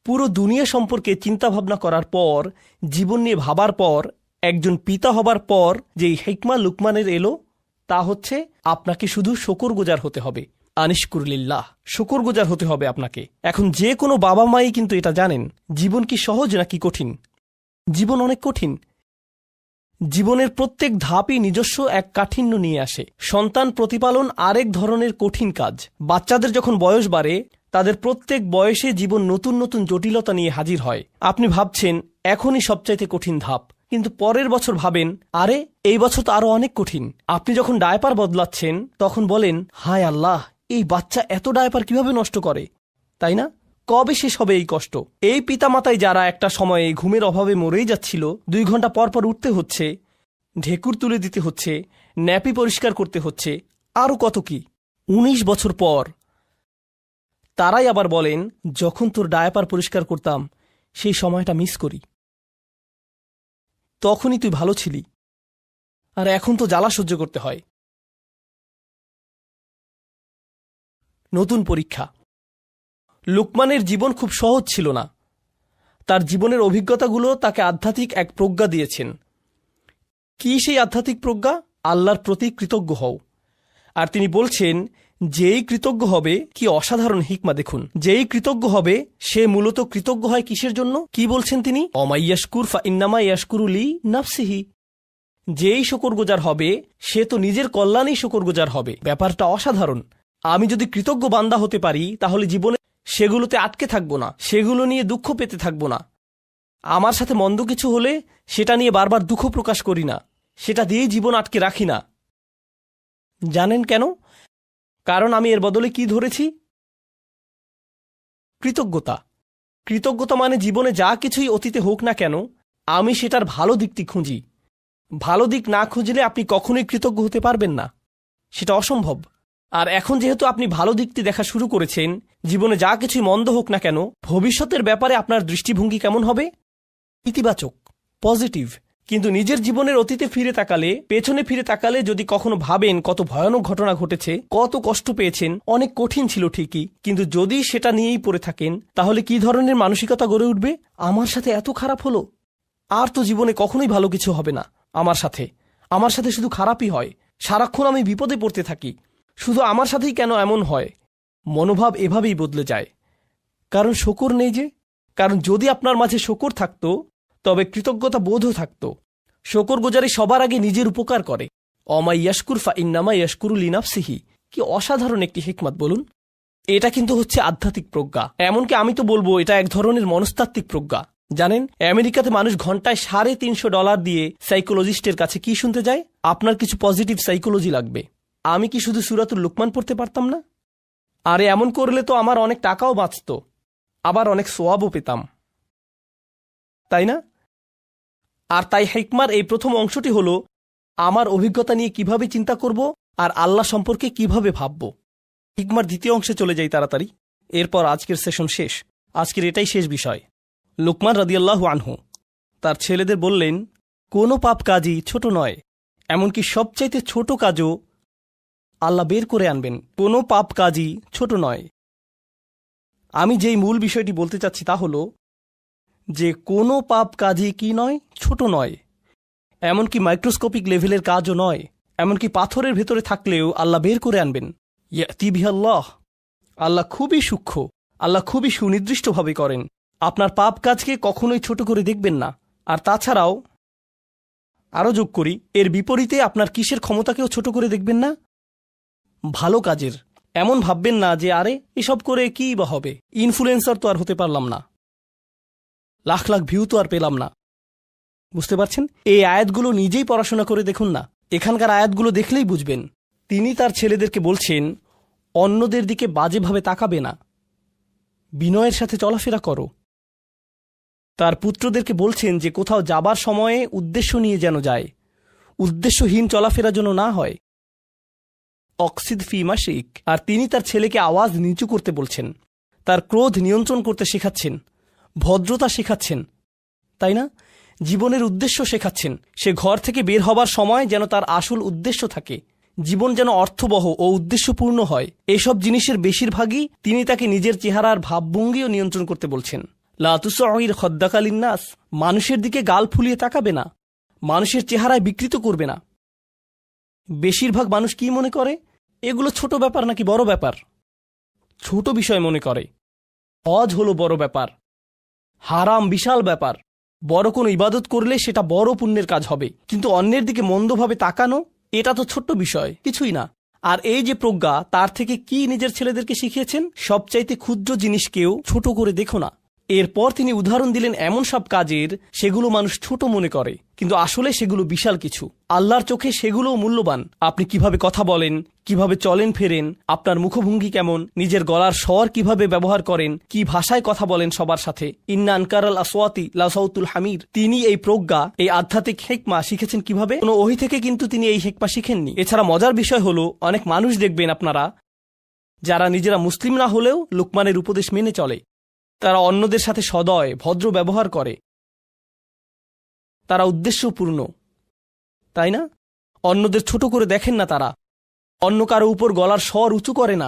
পুরো দুনিয়া সম্পর্কে চিন্তাভাবনা করার পর, জীবন নিয়ে ভাবার পর, একজন পিতা হবার পর যেই হিকমা লুকমানের এলো, তা হচ্ছে আপনাকে শুধু শুকরগুজার হতে হবে। আনিশকুরলিল্লাহ, শুকরগুজার হতে হবে আপনাকে। এখন যে কোনো বাবা মাই কিন্তু এটা জানেন, জীবন কি সহজ নাকি কঠিন? জীবন অনেক কঠিন। জীবনের প্রত্যেক ধাপই নিজস্ব এক কাঠিন্য নিয়ে আসে। সন্তান প্রতিপালন আরেক ধরনের কঠিন কাজ। বাচ্চাদের যখন বয়স বাড়ে, তাদের প্রত্যেক বয়সে জীবন নতুন নতুন জটিলতা নিয়ে হাজির হয়। আপনি ভাবছেন এখনই সবচাইতে কঠিন ধাপ, কিন্তু পরের বছর ভাবেন, আরে এই বছর তো আরো অনেক কঠিন। আপনি যখন ডায়পার বদলাচ্ছেন, তখন বলেন, হায় আল্লাহ, এই বাচ্চা এত ডায়পার কিভাবে নষ্ট করে, তাই না? কবে শেষ হবে এই কষ্ট? এই পিতামাতায় যারা একটা সময়ে ঘুমের অভাবে মরেই যাচ্ছিল, 2 ঘন্টা পর পর উঠতে হচ্ছে, ঢেকুর তুলে দিতে হচ্ছে, ন্যাপি পরিষ্কার করতে হচ্ছে, আরও কত কি। 19 বছর পর তারাই আবার বলেন, যখন তোর ডায়াপার পরিষ্কার করতাম সেই সময়টা মিস করি, তখনই তুই ভালো ছিলি, আর এখন তো জ্বালা সহ্য করতে হয়। নতুন পরীক্ষা। লুকমানের জীবন খুব সহজ ছিল না। তার জীবনের অভিজ্ঞতাগুলো তাকে আধ্যাত্মিক এক প্রজ্ঞা দিয়েছেন। কি সেই আধ্যাত্মিক প্রজ্ঞা? আল্লাহর প্রতি কৃতজ্ঞ হও। আর তিনি বলছেন, যেই কৃতজ্ঞ হবে, কি অসাধারণ হিকমা দেখুন, যেই কৃতজ্ঞ হবে সে মূলত কৃতজ্ঞ হয় কিসের জন্য? কি বলছেন তিনি? অমাইয়াশকুর ফা ইন্নামা ইয়াশকুরুলি নাফসিহি। যেই শুকরগুজার হবে সে তো নিজের কল্যাণেই শুকরগুজার হবে। ব্যাপারটা অসাধারণ। আমি যদি কৃতজ্ঞ বান্দা হতে পারি, তাহলে জীবনে সেগুলোতে আটকে থাকবো না, সেগুলো নিয়ে দুঃখ পেতে থাকবো না। আমার সাথে মন্দ কিছু হলে সেটা নিয়ে বারবার দুঃখ প্রকাশ করি না, সেটা দিয়েই জীবন আটকে রাখি না। জানেন কেন? কারণ আমি এর বদলে কি ধরেছি? কৃতজ্ঞতা। কৃতজ্ঞতা মানে জীবনে যা কিছুই অতীতে হোক না কেন, আমি সেটার ভালো দিকটি খুঁজি। ভালো দিক না খুঁজলে আপনি কখনোই কৃতজ্ঞ হতে পারবেন না, সেটা অসম্ভব। আর এখন যেহেতু আপনি ভালো দিকটি দেখা শুরু করেছেন, জীবনে যা কিছুই মন্দ হোক না কেন, ভবিষ্যতের ব্যাপারে আপনার দৃষ্টিভঙ্গি কেমন হবে? ইতিবাচক, পজিটিভ। কিন্তু নিজের জীবনের অতীতে ফিরে তাকালে, পেছনে ফিরে তাকালে যদি কখনো ভাবেন কত ভয়ানক ঘটনা ঘটেছে, কত কষ্ট পেয়েছেন, অনেক কঠিন ছিল ঠিকই, কিন্তু যদি সেটা নিয়েই পড়ে থাকেন, তাহলে কি ধরনের মানসিকতা গড়ে উঠবে? আমার সাথে এত খারাপ হলো, আর তো জীবনে কখনোই ভালো কিছু হবে না। আমার সাথে শুধু খারাপই হয়, সারাক্ষণ আমি বিপদে পড়তে থাকি, শুধু আমার সাথেই কেন এমন হয়? মনোভাব এভাবেই বদলে যায়। কারণ শকর নেই যে। কারণ যদি আপনার মাঝে শকর থাকতো, তবে কৃতজ্ঞতা বোধও থাকতো। শকর গুজারি সবার আগে নিজের উপকার করে। অমাই ইয়াশকুর ফা ইন্নামা ইয়াশকুরু লিনাফসিহি। কি অসাধারণ একটি হিকমত বলুন। এটা কিন্তু হচ্ছে আধ্যাত্মিক প্রজ্ঞা। এমনকি আমি তো বলবো এটা এক ধরনের মনস্তাত্ত্বিক প্রজ্ঞা। জানেন, আমেরিকাতে মানুষ ঘন্টায় $350 দিয়ে সাইকোলজিস্টের কাছে কি শুনতে যায়? আপনার কিছু পজিটিভ সাইকোলজি লাগবে। আমি কি শুধু সূরাতুল লুকমান পড়তে পারতাম না? আরে এমন করলে তো আমার অনেক টাকাও বাঁচত, আবার অনেক সোয়াবও পেতাম, তাই না? আর তাই হিকমার এই প্রথম অংশটি হলো আমার অভিজ্ঞতা নিয়ে কিভাবে চিন্তা করব আর আল্লাহ সম্পর্কে কিভাবে ভাবব। হিকমার দ্বিতীয় অংশে চলে যাই তাড়াতাড়ি। এরপর আজকের সেশন শেষ। আজকের এটাই শেষ বিষয়। লুকমান রাদিয়াল্লাহু আনহু তার ছেলেদের বললেন, কোনো পাপ কাজই ছোট নয়, এমনকি সবচাইতে ছোট কাজও আল্লাহ বের করে আনবেন। কোনো পাপ কাজই ছোট নয়। আমি যেই মূল বিষয়টি বলতে চাচ্ছি তা হল যে কোনো পাপ কাজই কি নয়, ছোট নয়, এমনকি মাইক্রোস্কোপিক লেভেলের কাজও নয়, এমনকি পাথরের ভেতরে থাকলেও আল্লাহ বের করে আনবেন। ইয়াতি বিহাল্লাহ, আল্লাহ খুবই সূক্ষ্ম, আল্লাহ খুবই সুনির্দিষ্টভাবে করেন। আপনার পাপ কাজকে কখনোই ছোট করে দেখবেন না। আর তাছাড়াও আরও যোগ করি, এর বিপরীতে আপনার কিসের ক্ষমতাকেও ছোট করে দেখবেন না? ভালো কাজের। এমন ভাববেন না যে আরে এসব করে কী বা হবে, ইনফ্লুয়েন্সার তো আর হতে পারলাম না, লাখ লাখ ভিউ তো আর পেলাম না। বুঝতে পারছেন? এই আয়াতগুলো নিজেই পড়াশোনা করে দেখুন না, এখানকার আয়াতগুলো দেখলেই বুঝবেন। তিনি তার ছেলেদেরকে বলছেন, অন্যদের দিকে বাজেভাবে তাকাবে না, বিনয়ের সাথে চলাফেরা করো। তার পুত্রদেরকে বলছেন যে কোথাও যাবার সময়ে উদ্দেশ্য নিয়ে যেন যায়, উদ্দেশ্যহীন চলাফেরা যেন না হয়। অক্সিদ ফি মাশিক। আর তিনি তার ছেলেকে আওয়াজ নিচু করতে বলছেন, তার ক্রোধ নিয়ন্ত্রণ করতে শেখাচ্ছেন, ভদ্রতা শেখাচ্ছেন, তাই না? জীবনের উদ্দেশ্য শেখাচ্ছেন। সে ঘর থেকে বের হবার সময় যেন তার আসল উদ্দেশ্য থাকে, জীবন যেন অর্থবহ ও উদ্দেশ্যপূর্ণ হয়। এসব জিনিসের বেশিরভাগই তিনি তাকে নিজের চেহারার ভাবভঙ্গিও নিয়ন্ত্রণ করতে বলছেন। লা তুসঈর খদ্দাকা লিন্নাস, মানুষের দিকে গাল ফুলিয়ে তাকাবে না, মানুষের চেহারায় বিকৃত করবে না। বেশিরভাগ মানুষ কি মনে করে, এগুলো ছোট ব্যাপার নাকি বড় ব্যাপার? ছোট বিষয় মনে করে। হজ হলো বড় ব্যাপার, হারাম বিশাল ব্যাপার, বড় কোনো ইবাদত করলে সেটা বড় পুণ্যের কাজ হবে। কিন্তু অন্যের দিকে মন্দভাবে তাকানো, এটা তো ছোট্ট বিষয়, কিছুই না। আর এই যে প্রজ্ঞা, তার থেকে কি নিজের ছেলেদেরকে শিখিয়েছেন? সবচাইতে ক্ষুদ্র জিনিসকেও ছোট করে দেখো না। এরপর তিনি উদাহরণ দিলেন এমন সব কাজের, সেগুলো মানুষ ছোট মনে করে, কিন্তু আসলে সেগুলো বিশাল কিছু। আল্লাহর চোখে সেগুলোও মূল্যবান। আপনি কিভাবে কথা বলেন, কিভাবে চলেন ফেরেন, আপনার মুখভঙ্গি কেমন, নিজের গলার স্বর কিভাবে ব্যবহার করেন, কি ভাষায় কথা বলেন সবার সাথে। ইন্না আনকারাল আসওয়াতি লাসাউতুল হামির। তিনি এই প্রজ্ঞা, এই আধ্যাত্মিক হিকমা শিখেছেন কিভাবে? কোনো ওহী থেকে কিন্তু তিনি এই হিকমা শিখেননি। এছাড়া মজার বিষয় হলো, অনেক মানুষ দেখবেন আপনারা, যারা নিজেরা মুসলিম না হলেও লুকমানের উপদেশ মেনে চলে। তারা অন্যদের সাথে সদয় ভদ্র ব্যবহার করে, তারা উদ্দেশ্যপূর্ণ, তাই না? অন্যদের ছোট করে দেখেন না, তারা অন্য কারো উপর গলার স্বর উঁচু করে না।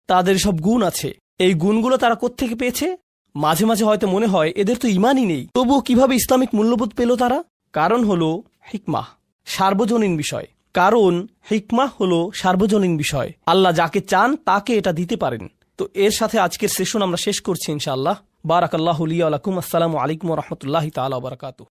তাদের সব গুণ আছে। এই গুণগুলো তারা কোত্থেকে পেয়েছে? মাঝে মাঝে হয়তো মনে হয় এদের তো ইমানই নেই, তবুও কিভাবে ইসলামিক মূল্যবোধ পেল তারা? কারণ হলো হিকমাহ, সার্বজনীন বিষয়। কারণ হিকমাহ হলো সার্বজনীন বিষয়। আল্লাহ যাকে চান তাকে এটা দিতে পারেন। তো এর সাথে আজকের সেশন আমরা শেষ করছি ইনশাআল্লাহ। বারাকাল্লাহু লি ওয়া লাকুম। আসসালামু আলাইকুম ওয়া রাহমাতুল্লাহি তাআলা ওয়া বারাকাতুহু।